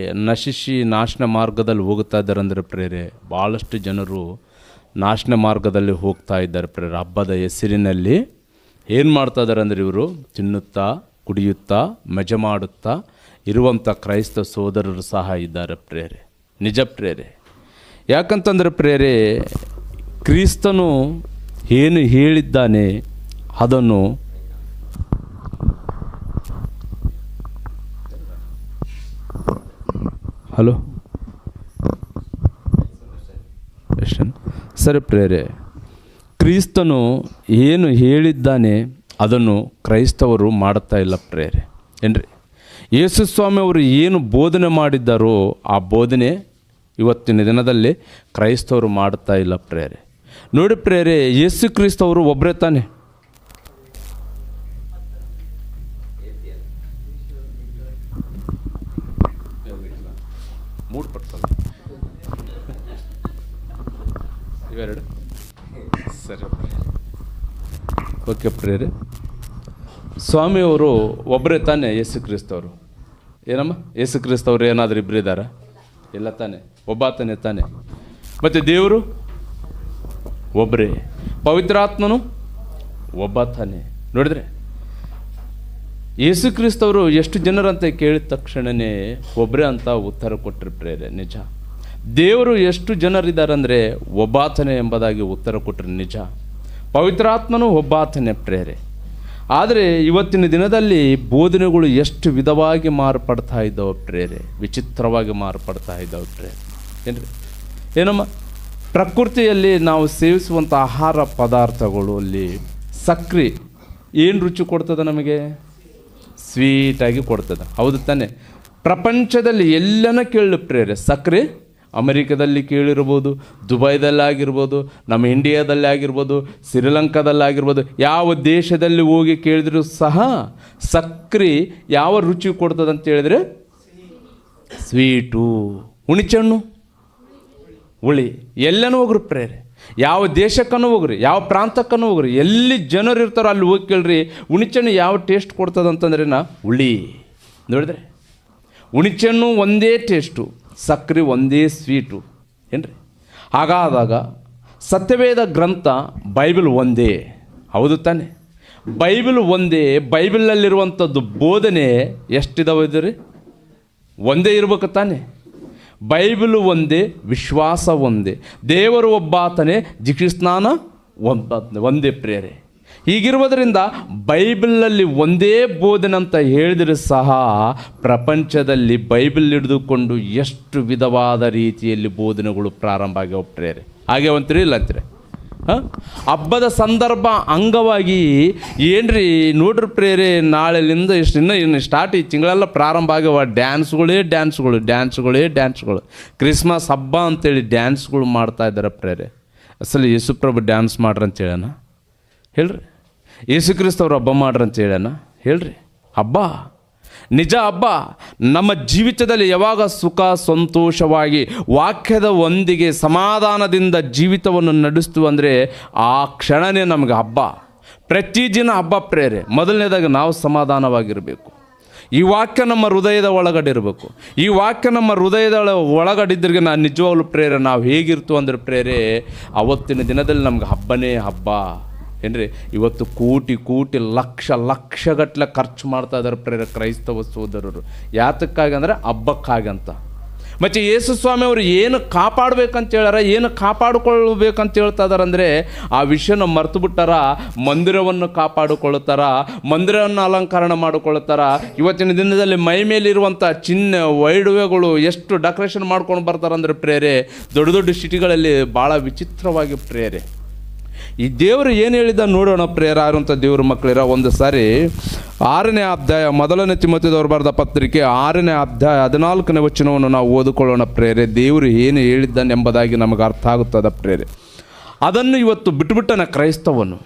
ನಶಿಸಿ ನಾಶನ ಮಾರ್ಗದಲ್ಲಿ ಹೋಗ್ತಾ ಇದ್ದಾರೆ ಅಂದರೆ ಪ್ರೇರೆ, ಭಾಳಷ್ಟು ಜನರು ನಾಶನ ಮಾರ್ಗದಲ್ಲಿ ಹೋಗ್ತಾ ಇದ್ದಾರೆ ಪ್ರೇರೆ. ಹಬ್ಬದ ಹೆಸರಿನಲ್ಲಿ ಏನು ಮಾಡ್ತಾ ಇದ್ದಾರೆ ಅಂದರೆ ಇವರು ತಿನ್ನುತ್ತಾ ಕುಡಿಯುತ್ತಾ ಮಜಾ ಮಾಡುತ್ತಾ ಇರುವಂಥ ಕ್ರೈಸ್ತ ಸೋದರರು ಸಹ ಇದ್ದಾರೆ ಪ್ರೇರೆ. ನಿಜ ಪ್ರೇರೆ. ಯಾಕಂತಂದರೆ ಪ್ರೇರೆ, ಕ್ರಿಸ್ತನು ಏನು ಹೇಳಿದ್ದಾನೆ ಅದನ್ನು ಹಲೋ ಎಷ್ಟನ್ ಸರಿ ಪ್ರೇರೆ, ಕ್ರಿಸ್ತನು ಏನು ಹೇಳಿದ್ದಾನೆ ಅದನ್ನು ಕ್ರೈಸ್ತವರು ಮಾಡುತ್ತಾ ಇಲ್ಲ ಪ್ರೇರೆ. ಏನ್ರಿ, ಯೇಸು ಸ್ವಾಮಿ ಅವರು ಏನು ಬೋಧನೆ ಮಾಡಿದ್ದಾರೋ ಆ ಬೋಧನೆ ಇವತ್ತಿನ ದಿನದಲ್ಲಿ ಕ್ರೈಸ್ತವರು ಮಾಡುತ್ತಾ ಇಲ್ಲ ಪ್ರೇರೆ. ನೋಡಿ ಪ್ರೇರೆ, ಯೇಸು ಕ್ರಿಸ್ತವರು ಒಬ್ಬರೇ ತಾನೆ. ಇವೆರಡು ಸರಿ ಓಕೆ ಪ್ರೇರೆ. ಸ್ವಾಮಿಯವರು ಒಬ್ಬರೇ ತಾನೆ ಯೇಸು ಕ್ರಿಸ್ತವರು. ಏನಮ್ಮ, ಯೇಸು ಕ್ರಿಸ್ತವರು ಏನಾದರೂ ಇಬ್ಬರಿದ್ದಾರಾ? ಇಲ್ಲ ತಾನೆ, ಒಬ್ಬಾತನೇ ತಾನೆ. ಮತ್ತು ದೇವರು ಒಬ್ಬರೇ, ಪವಿತ್ರಾತ್ಮನು ಒಬ್ಬ ತಾನೆ. ನೋಡಿದ್ರೆ ಯೇಸು ಕ್ರಿಸ್ತವರು ಎಷ್ಟು ಜನರಂತ ಕೇಳಿದ ತಕ್ಷಣವೇ ಒಬ್ಬರೇ ಅಂತ ಉತ್ತರ ಕೊಟ್ಟರು ಪ್ರೇರೆ. ನಿಜ. ದೇವರು ಎಷ್ಟು ಜನರಿದ್ದಾರಂದರೆ ಒಬ್ಬಾತನೇ ಎಂಬುದಾಗಿ ಉತ್ತರ ಕೊಟ್ಟರು. ನಿಜ. ಪವಿತ್ರಾತ್ಮನು ಒಬ್ಬಾತನೇ ಪ್ರೇರೆ. ಆದರೆ ಇವತ್ತಿನ ದಿನದಲ್ಲಿ ಬೋಧನೆಗಳು ಎಷ್ಟು ವಿಧವಾಗಿ ಮಾರ್ಪಡ್ತಾ ಇದ್ದಾವೆ ಪ್ರೇರೆ, ವಿಚಿತ್ರವಾಗಿ ಮಾರ್ಪಡ್ತಾ ಇದ್ದಾವೆ ಪ್ರೇರೆ. ಏನ್ರಿ, ಏನಮ್ಮ, ಪ್ರಕೃತಿಯಲ್ಲಿ ನಾವು ಸೇವಿಸುವಂಥ ಆಹಾರ ಪದಾರ್ಥಗಳು ಅಲ್ಲಿ ಸಕ್ಕರೆ ಏನು ರುಚಿ ಕೊಡ್ತದೆ ನಮಗೆ? ಸ್ವೀಟಾಗಿ ಕೊಡ್ತದೆ, ಹೌದು ತಾನೆ? ಪ್ರಪಂಚದಲ್ಲಿ ಎಲ್ಲನ ಕೇಳಿ ಪ್ರೇರೆ, ಸಕ್ಕರೆ ಅಮೆರಿಕದಲ್ಲಿ ಕೇಳಿರ್ಬೋದು, ದುಬೈದಲ್ಲಾಗಿರ್ಬೋದು, ನಮ್ಮ ಇಂಡಿಯಾದಲ್ಲಿ ಆಗಿರ್ಬೋದು, ಶ್ರೀಲಂಕಾದಲ್ಲಾಗಿರ್ಬೋದು, ಯಾವ ದೇಶದಲ್ಲಿ ಹೋಗಿ ಕೇಳಿದರೂ ಸಹ ಸಕ್ಕರೆ ಯಾವ ರುಚಿ ಕೊಡ್ತದೆ ಅಂತ ಹೇಳಿದ್ರೆ ಸ್ವೀಟು. ಹುಣಿಚೆಹಣ್ಣು ಹುಳಿ. ಎಲ್ಲನೂ ಹೋಗ್ರಿ ಪ್ರೇರೆ, ಯಾವ ದೇಶಕ್ಕೂ ಹೋಗ್ರಿ, ಯಾವ ಪ್ರಾಂತಕ್ಕೂ ಹೋಗ್ರಿ, ಎಲ್ಲಿ ಜನರು ಇರ್ತಾರೋ ಅಲ್ಲಿ ಹೋಗಿ ಕೇಳ್ರಿ, ಹುಣಿಚೆಹಣ್ಣು ಯಾವ ಟೇಸ್ಟ್ ಕೊಡ್ತದೆ ಅಂತಂದ್ರೆ ಹುಳಿ. ನೋಡಿದ್ರೆ ಹುಣಿಚೆಹಣ್ಣು ಒಂದೇ ಟೇಸ್ಟು, ಸಕ್ಕರೆ ಒಂದೇ ಸ್ವೀಟು. ಏನ್ರಿ, ಹಾಗಾದಾಗ ಸತ್ಯವೇದ ಗ್ರಂಥ ಬೈಬಲ್ ಒಂದೇ, ಹೌದು ತಾನೆ? ಬೈಬಲ್ ಒಂದೇ. ಬೈಬಲ್ನಲ್ಲಿರುವಂಥದ್ದು ಬೋಧನೆ ಎಷ್ಟಿದಾವೆ ರೀ? ಒಂದೇ ಇರ್ಬೇಕು ತಾನೆ? ಬೈಬಲ್ ಒಂದೇ, ವಿಶ್ವಾಸ ಒಂದೇ, ದೇವರು ಒಬ್ಬಾತನೇ, ದೀಕ್ಷಾಸ್ನಾನ ಒಂದೇ ಪ್ರೇರೆ. ಹೀಗಿರುವುದರಿಂದ ಬೈಬಲ್ನಲ್ಲಿ ಒಂದೇ ಬೋಧನೆ ಅಂತ ಹೇಳಿದರೆ ಸಹ ಪ್ರಪಂಚದಲ್ಲಿ ಬೈಬಲ್ ಹಿಡಿದುಕೊಂಡು ಎಷ್ಟು ವಿಧವಾದ ರೀತಿಯಲ್ಲಿ ಬೋಧನೆಗಳು ಪ್ರಾರಂಭ ಆಗ್ಯಾವ ಪ್ರೇರೆ. ಹಾಗೆ ಅಂತೀರಿ ಇಲ್ಲ ಅಂತೀರಿ? ಹಬ್ಬದ ಸಂದರ್ಭ ಅಂಗವಾಗಿ ಏನ್ರಿ ನೋಡ್ರಿ ಪ್ರೇರೆ, ನಾಳೆಲಿಂದ ಇನ್ನು ಸ್ಟಾರ್ಟ್, ಈ ತಿಂಗಳೆಲ್ಲ ಪ್ರಾರಂಭ ಆಗ್ಯಾವ. ಡ್ಯಾನ್ಸ್ಗಳು. ಕ್ರಿಸ್ಮಸ್ ಹಬ್ಬ ಅಂತೇಳಿ ಡ್ಯಾನ್ಸ್ಗಳು ಮಾಡ್ತಾ ಇದ್ದಾರೆ ಪ್ರೇರೆ. ಅಸಲು ಯೇಸುಪ್ರಭು ಡ್ಯಾನ್ಸ್ ಮಾಡ್ರಿ ಅಂತ ಹೇಳೋಣ ಹೇಳ್ರಿ? ಯೇಸು ಕ್ರಿಸ್ತವ್ರು ಹಬ್ಬ ಮಾಡ್ರಿ ಅಂತ ಹೇಳೋಣ ಹೇಳ್ರಿ? ಹಬ್ಬ ನಿಜ. ಹಬ್ಬ ನಮ್ಮ ಜೀವಿತದಲ್ಲಿ ಯಾವಾಗ ಸುಖ ಸಂತೋಷವಾಗಿ ವಾಕ್ಯದ ಒಂದಿಗೆ ಸಮಾಧಾನದಿಂದ ಜೀವಿತವನ್ನು ನಡೆಸ್ತು ಅಂದರೆ ಆ ಕ್ಷಣನೇ ನಮಗೆ ಹಬ್ಬ. ಪ್ರತಿದಿನ ಹಬ್ಬ ಪ್ರೇರೆ. ಮೊದಲನೇದಾಗಿ ನಾವು ಸಮಾಧಾನವಾಗಿರಬೇಕು. ಈ ವಾಕ್ಯ ನಮ್ಮ ಹೃದಯದ ಒಳಗಡೆ ಇರಬೇಕು. ಈ ವಾಕ್ಯ ನಮ್ಮ ಹೃದಯದ ಒಳಗಡಿದ್ರಿಗೆ ನಾನು ನಿಜವಾಗ್ಲೂ ಪ್ರೇರೆ ನಾವು ಹೇಗಿರ್ತು ಅಂದರೆ ಪ್ರೇರೆ, ಅವತ್ತಿನ ದಿನದಲ್ಲಿ ನಮ್ಗೆ ಹಬ್ಬನೇ ಹಬ್ಬ. ಏನ್ರಿ, ಇವತ್ತು ಕೋಟಿ ಲಕ್ಷಗಟ್ಟಲೆ ಖರ್ಚು ಮಾಡ್ತಾ ಇದ್ದಾರೆ ಪ್ರೇರ ಕ್ರೈಸ್ತವ ಸೋದರರು. ಯಾತಕ್ಕಾಗಿ ಅಂದರೆ ಹಬ್ಬಕ್ಕಾಗಂತ. ಮತ್ತು ಯೇಸು ಸ್ವಾಮಿ ಅವರು ಏನು ಕಾಪಾಡಬೇಕಂತ ಹೇಳ್ಯಾರ, ಏನು ಕಾಪಾಡಿಕೊಳ್ಬೇಕಂತ ಹೇಳ್ತಾ ಇದಾರೆ ಅಂದರೆ ಆ ವಿಷಯನ ಮರೆತು ಬಿಟ್ಟಾರ. ಮಂದಿರವನ್ನು ಕಾಪಾಡಿಕೊಳ್ಳುತ್ತಾರ, ಮಂದಿರವನ್ನು ಅಲಂಕರಣ ಮಾಡಿಕೊಳ್ಳುತ್ತಾರ. ಇವತ್ತಿನ ದಿನದಲ್ಲಿ ಮೈ ಮೇಲಿರುವಂಥ ಚಿನ್ನ ವೈಡವೆಗಳು ಎಷ್ಟು ಡೆಕೋರೇಷನ್ ಮಾಡ್ಕೊಂಡು ಬರ್ತಾರಂದ್ರೆ ಪ್ರೇರೆ, ದೊಡ್ಡ ಸಿಟಿಗಳಲ್ಲಿ ಭಾಳ ವಿಚಿತ್ರವಾಗಿ ಪ್ರೇರೆ. ಈ ದೇವರು ಏನು ಹೇಳಿದ ನೋಡೋಣ ಪ್ರೇಯರ್ ಆರುವಂಥ ದೇವ್ರ ಮಕ್ಕಳಿರ. ಒಂದು ಸಾರಿ 6ನೇ ಅಧ್ಯಾಯ, ಮೊದಲನೇ ತಿಮೋಥೆಯದವರು ಬರೆದ ಪತ್ರಿಕೆ 6ನೇ ಅಧ್ಯಾಯ 14ನೇ ವಚನವನ್ನು ನಾವು ಓದಿಕೊಳ್ಳೋಣ ಪ್ರೇರೆ. ದೇವರು ಏನು ಹೇಳಿದ್ದಾನೆಂಬುದಾಗಿ ನಮಗೆ ಅರ್ಥ ಆಗುತ್ತದೆ ಪ್ರೇರೆ. ಅದನ್ನು ಇವತ್ತು ಬಿಟ್ಟುಬಿಟ್ಟನ ಕ್ರೈಸ್ತವನು.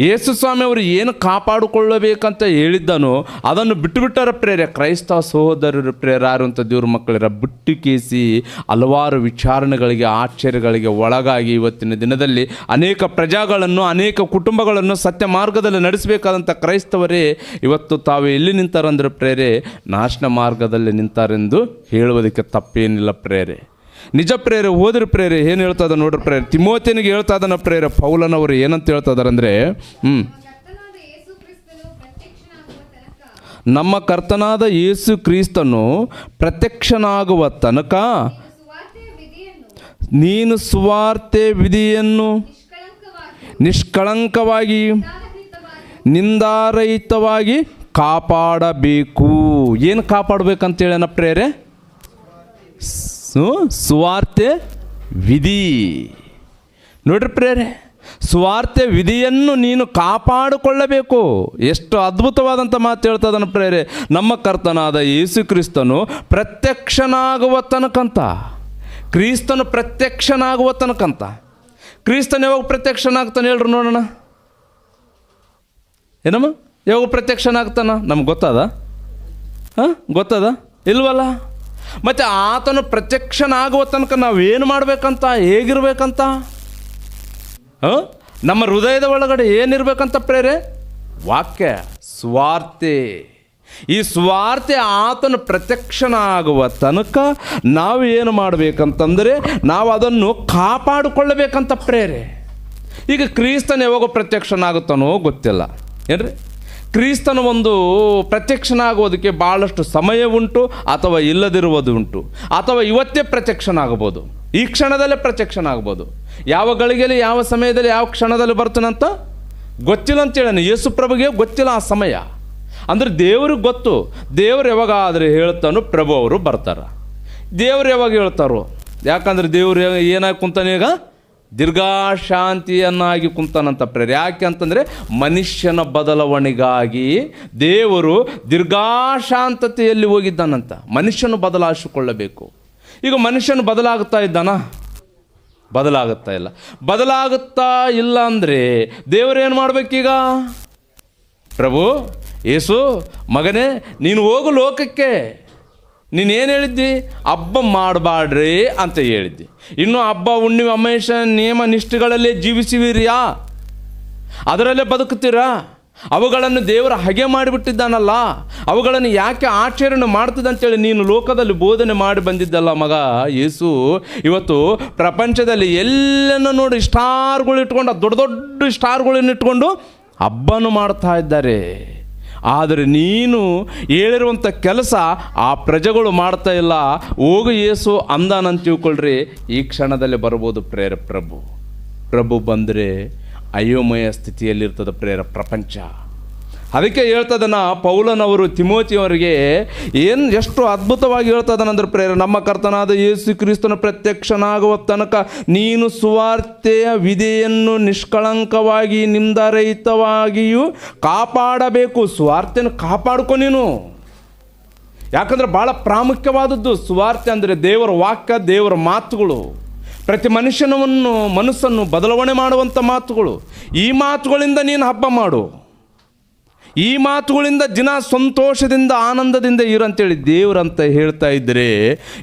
ಯೇಸು ಸ್ವಾಮಿ ಅವರು ಏನು ಕಾಪಾಡಿಕೊಳ್ಳಬೇಕಂತ ಹೇಳಿದ್ದನೋ ಅದನ್ನು ಬಿಟ್ಟುಬಿಟ್ಟರ ಪ್ರೇರೆ. ಕ್ರೈಸ್ತ ಸಹೋದರರು ಪ್ರೇರಾರುವಂಥ ದೇವ್ರ ಮಕ್ಕಳಿರ ಬಿಟ್ಟು ಕೇಸಿ ಹಲವಾರು ವಿಚಾರಣೆಗಳಿಗೆ, ಆಶ್ಚರ್ಯಗಳಿಗೆ ಒಳಗಾಗಿ ಇವತ್ತಿನ ದಿನದಲ್ಲಿ ಅನೇಕ ಪ್ರಜೆಗಳನ್ನು, ಅನೇಕ ಕುಟುಂಬಗಳನ್ನು ಸತ್ಯ ಮಾರ್ಗದಲ್ಲಿ ನಡೆಸಬೇಕಾದಂಥ ಕ್ರೈಸ್ತವರೇ ಇವತ್ತು ತಾವು ಎಲ್ಲಿ ನಿಂತಾರಂದ್ರೆ ಪ್ರೇರೆ, ನಾಶನ ಮಾರ್ಗದಲ್ಲಿ ನಿಂತಾರೆಂದು ಹೇಳುವುದಕ್ಕೆ ತಪ್ಪೇನಿಲ್ಲ ಪ್ರೇರೆ. ನಿಜ ಪ್ರೇರೆ. ಓದ್ರಿ ಪ್ರೇರೆ ಏನು ಹೇಳ್ತದ ನೋಡ್ರಿ ಪ್ರೇರೆ. ತಿಮೋಥೆನಿಗೆ ಹೇಳ್ತಾ ಇದ್ದಾನ ಪ್ರೇರೆ. ಪೌಲನವರು ಏನಂತ ಹೇಳ್ತಾ ಇದಾರಂದ್ರೆ, ನಮ್ಮ ಕರ್ತನಾದ ಯೇಸು ಕ್ರಿಸ್ತನು ಪ್ರತ್ಯಕ್ಷನಾಗುವ ತನಕ ನೀನು ಸುವಾರ್ತೆ ವಿಧಿಯನ್ನು ನಿಷ್ಕಳಂಕವಾಗಿ ನಿಂದಾರಹಿತವಾಗಿ ಕಾಪಾಡಬೇಕು. ಏನು ಕಾಪಾಡಬೇಕಂತೇಳನ ಪ್ರೇರೆ? ಸುವಾರ್ತೆ ವಿಧಿ. ನೋಡ್ರಿ ಪ್ರೇರೆ, ಸ್ವಾರ್ಥ ವಿಧಿಯನ್ನು ನೀನು ಕಾಪಾಡಿಕೊಳ್ಳಬೇಕು. ಎಷ್ಟು ಅದ್ಭುತವಾದಂಥ ಮಾತು ಹೇಳ್ತದನ್ನು ಪ್ರೇರೆ. ನಮ್ಮ ಕರ್ತನಾದ ಯೇಸು ಕ್ರಿಸ್ತನು ಪ್ರತ್ಯಕ್ಷನಾಗುವ ತನಕಂತ, ಕ್ರಿಸ್ತನು ಪ್ರತ್ಯಕ್ಷನಾಗುವ ತನಕಂತ. ಕ್ರಿಸ್ತನು ಯಾವಾಗ ಪ್ರತ್ಯಕ್ಷನಾಗ್ತಾನೆ ಹೇಳ್ರಿ ನೋಡೋಣ. ಏನಮ್ಮ, ಯಾವಾಗ ಪ್ರತ್ಯಕ್ಷನಾಗ್ತಾನ ನಮ್ಗೆ ಗೊತ್ತದ? ಗೊತ್ತದ? ಇಲ್ವಲ್ಲ. ಮತ್ತು ಆತನು ಪ್ರತ್ಯಕ್ಷನಾಗುವ ತನಕ ನಾವೇನು ಮಾಡಬೇಕಂತ, ಹೇಗಿರ್ಬೇಕಂತ? ನಮ್ಮ ಹೃದಯದ ಒಳಗಡೆ ಏನಿರ್ಬೇಕಂತ ಪ್ರೇರೆ? ವಾಕ್ಯ, ಸ್ವಾರ್ಥೆ. ಈ ಸ್ವಾರ್ಥೆ ಆತನು ಪ್ರತ್ಯಕ್ಷನಾಗುವ ತನಕ ನಾವು ಏನು ಮಾಡಬೇಕಂತಂದರೆ ನಾವು ಅದನ್ನು ಕಾಪಾಡಿಕೊಳ್ಳಬೇಕಂತ ಪ್ರೇರೆ. ಈಗ ಕ್ರಿಸ್ತನ ಯಾವಾಗ ಪ್ರತ್ಯಕ್ಷನಾಗುತ್ತಾನೋ ಗೊತ್ತಿಲ್ಲ ಏನ್ರಿ. ಕ್ರಿಸ್ತನ ಒಂದು ಪ್ರತ್ಯಕ್ಷನಾಗುವುದಕ್ಕೆ ಭಾಳಷ್ಟು ಸಮಯ ಉಂಟು, ಅಥವಾ ಇಲ್ಲದಿರುವುದು ಉಂಟು, ಅಥವಾ ಇವತ್ತೇ ಪ್ರತ್ಯಕ್ಷನಾಗಬಹುದು, ಈ ಕ್ಷಣದಲ್ಲೇ ಪ್ರತ್ಯಕ್ಷನಾಗ್ಬೋದು. ಯಾವ ಗಳಿಗೆಯಲ್ಲಿ, ಯಾವ ಸಮಯದಲ್ಲಿ, ಯಾವ ಕ್ಷಣದಲ್ಲಿ ಬರ್ತಾನಂತ ಗೊತ್ತಿಲ್ಲ ಅಂತೇಳಿ ಯೇಸು ಪ್ರಭುಗೆ ಗೊತ್ತಿಲ್ಲ ಆ ಸಮಯ. ಅಂದರೆ ದೇವ್ರಿಗೆ ಗೊತ್ತು. ದೇವ್ರು ಯಾವಾಗ ಆದರೆ ಹೇಳ್ತಾನೋ ಪ್ರಭು ಅವರು ಬರ್ತಾರೆ. ದೇವ್ರು ಯಾವಾಗ ಹೇಳ್ತಾರೋ, ಯಾಕಂದ್ರೆ ದೇವ್ರು ಏನಾಗಿ ಕುಂತಾನೆ ಈಗ? ದೀರ್ಘಶಾಂತಿಯನ್ನಾಗಿ ಕುಂತಾನಂತ ಪ್ರೇರೆ. ಯಾಕೆ ಅಂತಂದರೆ ಮನುಷ್ಯನ ಬದಲಾವಣೆಗಾಗಿ ದೇವರು ದೀರ್ಘಶಾಂತತೆಯಲ್ಲಿ ಹೋಗಿದ್ದಾನಂತ. ಮನುಷ್ಯನು ಬದಲಾಯಿಸಿಕೊಳ್ಳಬೇಕು. ಈಗ ಮನುಷ್ಯನು ಬದಲಾಗುತ್ತಾ ಇದ್ದಾನ? ಬದಲಾಗುತ್ತಾ ಇಲ್ಲ. ಬದಲಾಗುತ್ತಾ ಇಲ್ಲ ಅಂದರೆ ದೇವರೇನು ಮಾಡಬೇಕೀಗ? ಪ್ರಭು ಯೇಸು ಮಗನೇ, ನೀನು ಹೋಗು ಲೋಕಕ್ಕೆ. ನೀನೇನು ಹೇಳಿದ್ದಿ? ಹಬ್ಬ ಮಾಡಬಾಡ್ರಿ ಅಂತ ಹೇಳಿದ್ದಿ. ಇನ್ನು ಹಬ್ಬ ಹುಣ್ಣಿಮೆ ಅಮೇಶ ನಿಯಮ ನಿಷ್ಠೆಗಳಲ್ಲೇ ಜೀವಿಸುವಿರಿಯಾ? ಅದರಲ್ಲೇ ಬದುಕುತ್ತೀರಾ? ಅವುಗಳನ್ನು ದೇವರ ಹಾಗೆ ಮಾಡಿಬಿಟ್ಟಿದ್ದಾನಲ್ಲ, ಅವುಗಳನ್ನು ಯಾಕೆ ಆಚರಣೆ ಮಾಡ್ತಿದ್ದ ಅಂತೇಳಿ ನೀನು ಲೋಕದಲ್ಲಿ ಬೋಧನೆ ಮಾಡಿ ಬಂದಿದ್ದಲ್ಲ ಮಗ ಯೇಸು. ಇವತ್ತು ಪ್ರಪಂಚದಲ್ಲಿ ಎಲ್ಲೆನ್ನು ನೋಡಿ ಸ್ಟಾರ್ಗಳು ಇಟ್ಕೊಂಡು, ದೊಡ್ಡ ದೊಡ್ಡ ಸ್ಟಾರ್ಗಳನ್ನ ಇಟ್ಕೊಂಡು ಹಬ್ಬನು ಮಾಡ್ತಾ ಇದ್ದಾರೆ. ಆದರೆ ನೀನು ಹೇಳಿರುವಂಥ ಕೆಲಸ ಆ ಪ್ರಜೆಗಳು ಮಾಡ್ತಾ ಇಲ್ಲ. ಹೋಗು ಯೇಸು ಅಂದಾನಂತ ತಿಳ್ಕೊಳ್ರಿ, ಈ ಕ್ಷಣದಲ್ಲಿ ಬರ್ಬೋದು ಪ್ರೇರ. ಪ್ರಭು ಬಂದರೆ ಅಯೋಮಯ ಸ್ಥಿತಿಯಲ್ಲಿರ್ತದೆ ಪ್ರೇರ ಪ್ರಪಂಚ. ಅದಕ್ಕೆ ಹೇಳ್ತದನ ಪೌಲನವರು ತಿಮೋತಿಯವರಿಗೆ ಎಷ್ಟು ಅದ್ಭುತವಾಗಿ ಹೇಳ್ತದನಂದ್ರೆ ಪ್ರೇರ, ನಮ್ಮ ಕರ್ತನಾದ ಯೇಸು ಕ್ರಿಸ್ತನ ಪ್ರತ್ಯಕ್ಷನಾಗುವ ತನಕ ನೀನು ಸುವಾರ್ತೆಯ ವಿಧಿಯನ್ನು ನಿಷ್ಕಳಂಕವಾಗಿ ನಿಂದಾರಹಿತವಾಗಿಯೂ ಕಾಪಾಡಬೇಕು. ಸುವಾರ್ತೆಯನ್ನು ಕಾಪಾಡ್ಕೊ ನೀನು. ಯಾಕಂದ್ರೆ ಭಾಳ ಪ್ರಾಮುಖ್ಯವಾದದ್ದು ಸುವಾರ್ತೆ ಅಂದರೆ ದೇವರ ವಾಕ್ಯ, ದೇವರ ಮಾತುಗಳು, ಪ್ರತಿ ಮನಸ್ಸನ್ನು ಬದಲಾವಣೆ ಮಾಡುವಂಥ ಮಾತುಗಳು. ಈ ಮಾತುಗಳಿಂದ ನೀನು ಹಬ್ಬ ಮಾಡು. ಈ ಮಾತುಗಳಿಂದ ದಿನ ಸಂತೋಷದಿಂದ ಆನಂದದಿಂದ ಇರಂತೇಳಿ ದೇವರಂತ ಹೇಳ್ತಾ ಇದ್ದರೆ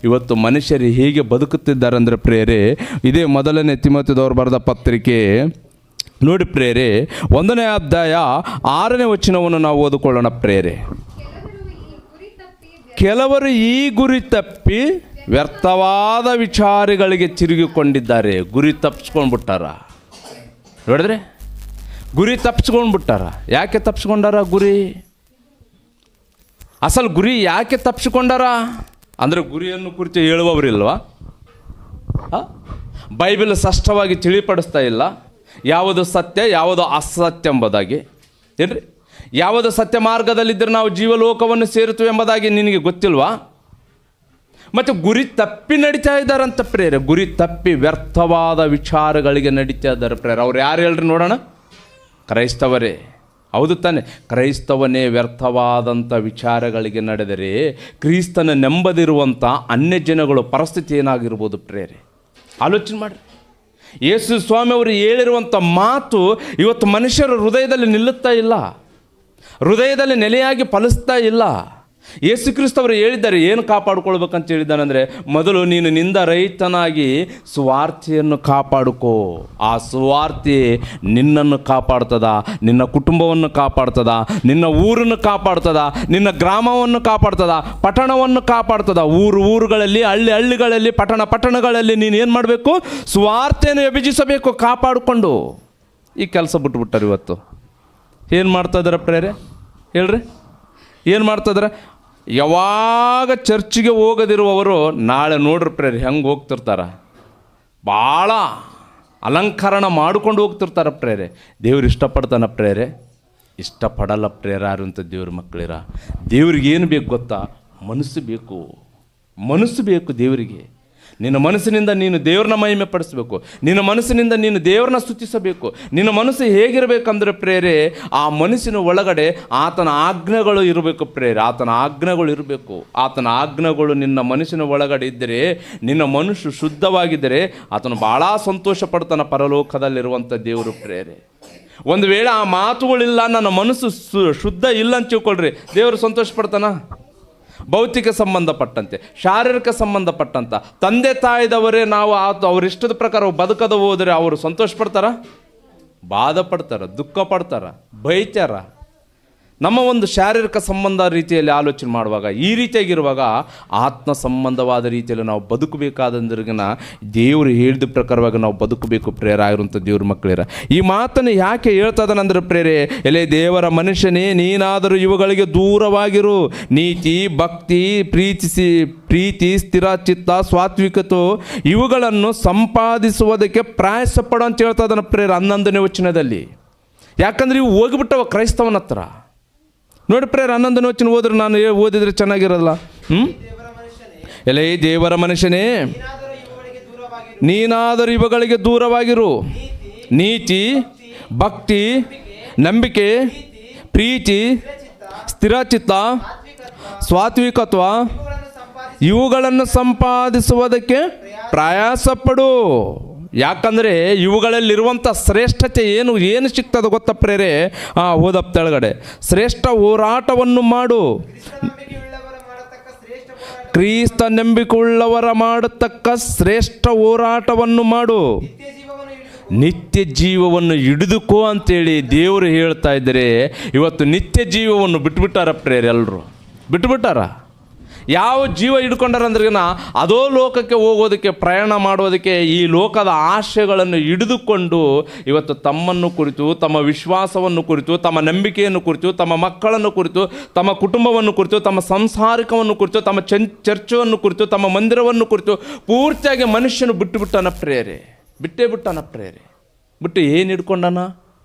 ಇವತ್ತು ಮನುಷ್ಯರು ಹೇಗೆ ಬದುಕುತ್ತಿದ್ದಾರೆ ಅಂದರೆ ಪ್ರೇರೆ, ಇದೇ ಮೊದಲನೇ ತಿಮೋಥೆಯದವರು ಬರೆದ ಪತ್ರಿಕೆ ನೋಡಿ ಪ್ರೇರೆ, 1ನೇ ಅಧ್ಯಾಯ 6ನೇ ವಚನವನ್ನು ನಾವು ಓದಿಕೊಳ್ಳೋಣ ಪ್ರೇರೆ. ಕೆಲವರು ಈ ಗುರಿ ತಪ್ಪಿ ವ್ಯರ್ಥವಾದ ವಿಚಾರಗಳಿಗೆ ತಿರುಗಿಕೊಂಡಿದ್ದಾರೆ. ಗುರಿ ತಪ್ಪಿಸ್ಕೊಂಡ್ಬಿಟ್ಟಾರ ನೋಡಿದ್ರೆ, ಗುರಿ ತಪ್ಪಿಸ್ಕೊಂಡ್ಬಿಟ್ಟಾರ. ಯಾಕೆ ತಪ್ಪಿಸ್ಕೊಂಡಾರ? ಅಸಲು ಗುರಿ ಯಾಕೆ ತಪ್ಪಿಸ್ಕೊಂಡಾರ ಅಂದರೆ ಗುರಿಯನ್ನು ಕುರಿತು ಹೇಳುವವರಿಲ್ವಾ? ಬೈಬಲ್ ಸ್ಪಷ್ಟವಾಗಿ ತಿಳಿಪಡಿಸ್ತಾ ಇಲ್ಲ ಯಾವುದು ಸತ್ಯ ಯಾವುದು ಅಸತ್ಯ ಎಂಬುದಾಗಿ. ಏನ್ರಿ, ಯಾವುದು ಸತ್ಯ ಮಾರ್ಗದಲ್ಲಿದ್ದರೆ ನಾವು ಜೀವಲೋಕವನ್ನು ಸೇರುತ್ತೇವೆ ಎಂಬುದಾಗಿ ನಿನಗೆ ಗೊತ್ತಿಲ್ವಾ? ಮತ್ತು ಗುರಿ ತಪ್ಪಿ ನಡೀತಾ ಇದ್ದಾರಂತ ಪ್ರೇರೆ. ಗುರಿ ತಪ್ಪಿ ವ್ಯರ್ಥವಾದ ವಿಚಾರಗಳಿಗೆ ನಡೀತಾ ಇದ್ದಾರೆ ಪ್ರೇರೆ. ಅವ್ರು ಯಾರು ಹೇಳ್ರಿ ನೋಡೋಣ? ಕ್ರೈಸ್ತವರೇ. ಹೌದು ತಾನೆ? ಕ್ರೈಸ್ತವನೇ ವ್ಯರ್ಥವಾದಂಥ ವಿಚಾರಗಳಿಗೆ ನಡೆದರೆ ಕ್ರಿಸ್ತನ ನೆಂಬದಿರುವಂಥ ಅನ್ಯ ಜನಗಳು ಪರಿಸ್ಥಿತಿ ಏನಾಗಿರ್ಬೋದು ಪ್ರೇರೆ? ಆಲೋಚನೆ ಮಾಡಿರಿ. ಯೇಸು ಸ್ವಾಮಿ ಅವರು ಹೇಳಿರುವಂಥ ಮಾತು ಇವತ್ತು ಮನುಷ್ಯರ ಹೃದಯದಲ್ಲಿ ನಿಲ್ಲುತ್ತಾ ಇಲ್ಲ, ಹೃದಯದಲ್ಲಿ ನೆಲೆಯಾಗಿ ಫಲಿಸ್ತಾ ಇಲ್ಲ. ಯೇಸು ಕ್ರಿಸ್ತವರು ಹೇಳಿದ್ದಾರೆ, ಏನು ಕಾಪಾಡ್ಕೊಳ್ಬೇಕಂತ ಹೇಳಿದ್ದಾನೆಂದರೆ, ಮೊದಲು ನೀನು ನಿಂದ ರಹಿತನಾಗಿ ಸ್ವಾರ್ಥಿಯನ್ನು ಕಾಪಾಡಿಕೋ. ಆ ಸ್ವಾರ್ಥಿ ನಿನ್ನನ್ನು ಕಾಪಾಡ್ತದ, ನಿನ್ನ ಕುಟುಂಬವನ್ನು ಕಾಪಾಡ್ತದ, ನಿನ್ನ ಊರನ್ನು ಕಾಪಾಡ್ತದ, ನಿನ್ನ ಗ್ರಾಮವನ್ನು ಕಾಪಾಡ್ತದ, ಪಟ್ಟಣವನ್ನು ಕಾಪಾಡ್ತದ. ಊರುಗಳಲ್ಲಿ, ಹಳ್ಳಿಗಳಲ್ಲಿ, ಪಟ್ಟಣಗಳಲ್ಲಿ ನೀನು ಏನು ಮಾಡಬೇಕು? ಸ್ವಾರ್ಥೆಯನ್ನು ವಿಭಜಿಸಬೇಕು ಕಾಪಾಡಿಕೊಂಡು. ಈ ಕೆಲಸ ಬಿಟ್ಬಿಟ್ಟಾರೆ ಇವತ್ತು. ಏನು ಮಾಡ್ತಾ ಇದ್ದಾರೆ ಪ್ರೇರೆ? ಹೇಳ್ರಿ, ಏನು ಮಾಡ್ತಾಯಿದ್ದಾರೆ? ಯಾವಾಗ ಚರ್ಚಿಗೆ ಹೋಗದಿರುವವರು ನಾಳೆ ನೋಡ್ರಿ ಪ್ರೇರೆ ಹೆಂಗೆ ಹೋಗ್ತಿರ್ತಾರೆ, ಭಾಳ ಅಲಂಕರಣ ಮಾಡ್ಕೊಂಡು ಹೋಗ್ತಿರ್ತಾರೆ ಪ್ರೇರೆ. ದೇವ್ರು ಇಷ್ಟಪಡ್ತಾನ ಪ್ರೇರೆ? ಇಷ್ಟಪಡಲ್ಲ ಪ್ರೇರ. ಯಾರು ಅಂತ ದೇವ್ರ ಮಕ್ಕಳಿರ. ದೇವ್ರಿಗೆ ಏನು ಬೇಕು ಗೊತ್ತಾ? ಮನಸ್ಸು ಬೇಕು, ಮನಸ್ಸು ಬೇಕು ದೇವರಿಗೆ. ನಿನ್ನ ಮನಸ್ಸಿನಿಂದ ನೀನು ದೇವ್ರನ್ನ ಮಹಿಮೆ ಪಡಿಸಬೇಕು, ನಿನ್ನ ಮನಸ್ಸಿನಿಂದ ನೀನು ದೇವ್ರನ್ನ ಸ್ತುತಿಸಬೇಕು. ನಿನ್ನ ಮನಸ್ಸು ಹೇಗಿರಬೇಕಂದ್ರೆ ಪ್ರೇರೆ, ಆ ಮನಸ್ಸಿನ ಒಳಗಡೆ ಆತನ ಆಜ್ಞೆಗಳು ಇರಬೇಕು ಪ್ರೇರೆ. ಆತನ ಆಜ್ಞೆಗಳು ಇರಬೇಕು. ಆತನ ಆಜ್ಞೆಗಳು ನಿನ್ನ ಮನಸ್ಸಿನ ಒಳಗಡೆ ಇದ್ದರೆ, ನಿನ್ನ ಮನಸ್ಸು ಶುದ್ಧವಾಗಿದ್ದರೆ ಆತನು ಭಾಳ ಸಂತೋಷ ಪಡ್ತಾನೆ ಪರಲೋಕದಲ್ಲಿರುವಂಥ ದೇವರು ಪ್ರೇರೆ. ಒಂದು ವೇಳೆ ಆ ಮಾತುಗಳಿಲ್ಲ, ನನ್ನ ಮನಸ್ಸು ಶುದ್ಧ ಇಲ್ಲ ಅಂತ ತಿಳ್ಕೊಳ್ರಿ, ದೇವರು ಸಂತೋಷ ಪಡ್ತಾನ? ಭೌತಿಕ ಸಂಬಂಧಪಟ್ಟಂತೆ, ಶಾರೀರಿಕ ಸಂಬಂಧಪಟ್ಟಂತ ತಂದೆ ತಾಯಿದವರೇ ನಾವು ಅವ್ರ ಇಷ್ಟದ ಪ್ರಕಾರ ಬದುಕದ ಹೋದರೆ ಅವರು ಸಂತೋಷ ಪಡ್ತಾರ? ಬಾಧೆ ಪಡ್ತಾರ, ದುಃಖ ಪಡ್ತಾರ, ಬೈತಾರ. ನಮ್ಮ ಒಂದು ಶಾರೀರಿಕ ಸಂಬಂಧ ರೀತಿಯಲ್ಲಿ ಆಲೋಚನೆ ಮಾಡುವಾಗ, ಈ ರೀತಿಯಾಗಿರುವಾಗ ಆತ್ಮ ಸಂಬಂಧವಾದ ರೀತಿಯಲ್ಲಿ ನಾವು ಬದುಕಬೇಕಾದಂದ್ರಿಗಿನ ದೇವರು ಹೇಳಿದ ಪ್ರಕಾರವಾಗಿ ನಾವು ಬದುಕಬೇಕು ಪ್ರೇರ ಆಗಿರುವಂಥ ದೇವ್ರ ಮಕ್ಕಳಿರ. ಈ ಮಾತನ್ನು ಯಾಕೆ ಹೇಳ್ತಾ ಇದ್ದಾನಂದ್ರೆ ಪ್ರೇರೆ, ಎಲೆ ದೇವರ ಮನುಷ್ಯನೇ, ನೀನಾದರೂ ಇವುಗಳಿಗೆ ದೂರವಾಗಿರು. ನೀತಿ, ಭಕ್ತಿ, ಪ್ರೀತಿ, ಸ್ಥಿರಚಿತ್ತ, ಸಾತ್ವಿಕತೆ ಇವುಗಳನ್ನು ಸಂಪಾದಿಸುವುದಕ್ಕೆ ಪ್ರಯಾಸ ಪಡು ಅಂತ ಹೇಳ್ತಾ ಇದ್ದಾನೆ ಪ್ರೇರ 11ನೇ ವಚನದಲ್ಲಿ. ಯಾಕಂದ್ರೆ ಇವು ಹೋಗಿಬಿಟ್ಟವ ಕ್ರೈಸ್ತವನ ಹತ್ರ. ನೋಡಿ ಪ್ರೇರ 11ನೇ ವಚನ ಓದ್ರೆ, ನಾನು ಓದಿದ್ರೆ ಚೆನ್ನಾಗಿರಲ್ಲ. ಎಲೆ ದೇವರ ಮನುಷ್ಯನೇ, ನೀನಾದರೂ ಇವುಗಳಿಗೆ ದೂರವಾಗಿರು. ನೀತಿ, ಭಕ್ತಿ, ನಂಬಿಕೆ, ಪ್ರೀತಿ, ಸ್ಥಿರಚಿತ್ತ, ಸಾತ್ವಿಕತ್ವ ಇವುಗಳನ್ನು ಸಂಪಾದಿಸುವುದಕ್ಕೆ ಪ್ರಯಾಸಪಡು. ಯಾಕಂದರೆ ಇವುಗಳಲ್ಲಿರುವಂಥ ಶ್ರೇಷ್ಠತೆ ಏನು ಸಿಗ್ತದೆ ಗೊತ್ತಾ ಪ್ರೇರೆ? ಓದಪ್ಪ ತೆಳಗಡೆ, ಶ್ರೇಷ್ಠ ಹೋರಾಟವನ್ನು ಮಾಡು. ಕ್ರಿಸ್ತ ನಂಬಿಕೆಯುಳ್ಳವರ ಮಾಡತಕ್ಕ ಶ್ರೇಷ್ಠ ಹೋರಾಟವನ್ನು ಮಾಡು. ನಿತ್ಯ ಜೀವವನ್ನು ಹಿಡಿದುಕೋ ಅಂತೇಳಿ ದೇವರು ಹೇಳ್ತಾ ಇದ್ದಾರೆ. ಇವತ್ತು ನಿತ್ಯ ಜೀವವನ್ನು ಬಿಟ್ಬಿಟ್ಟಾರ ಪ್ರೇರೆ, ಎಲ್ಲರೂ ಬಿಟ್ಬಿಟ್ಟಾರ. ಯಾವ ಜೀವ ಹಿಡ್ಕೊಂಡಾರಂದ್ರಿಗಿನ ಅದೋ ಲೋಕಕ್ಕೆ ಹೋಗೋದಕ್ಕೆ, ಪ್ರಯಾಣ ಮಾಡೋದಕ್ಕೆ ಈ ಲೋಕದ ಆಶಯಗಳನ್ನು ಹಿಡಿದುಕೊಂಡು ಇವತ್ತು ತಮ್ಮನ್ನು ಕುರಿತು, ತಮ್ಮ ವಿಶ್ವಾಸವನ್ನು ಕುರಿತು, ತಮ್ಮ ನಂಬಿಕೆಯನ್ನು ಕುರಿತು, ತಮ್ಮ ಮಕ್ಕಳನ್ನು ಕುರಿತು, ತಮ್ಮ ಕುಟುಂಬವನ್ನು ಕುರಿತು, ತಮ್ಮ ಸಂಸಾರಿಕವನ್ನು ಕುರಿತು, ತಮ್ಮ ಚರ್ಚವನ್ನು ಕುರಿತು, ತಮ್ಮ ಮಂದಿರವನ್ನು ಕುರಿತು ಪೂರ್ತಿಯಾಗಿ ಮನುಷ್ಯನು ಬಿಟ್ಟುಬಿಟ್ಟಾನ ಪ್ರೇರೆ. ಬಿಟ್ಟೇ ಪ್ರೇರೆ. ಬಿಟ್ಟು ಏನು ಹಿಡ್ಕೊಂಡನ?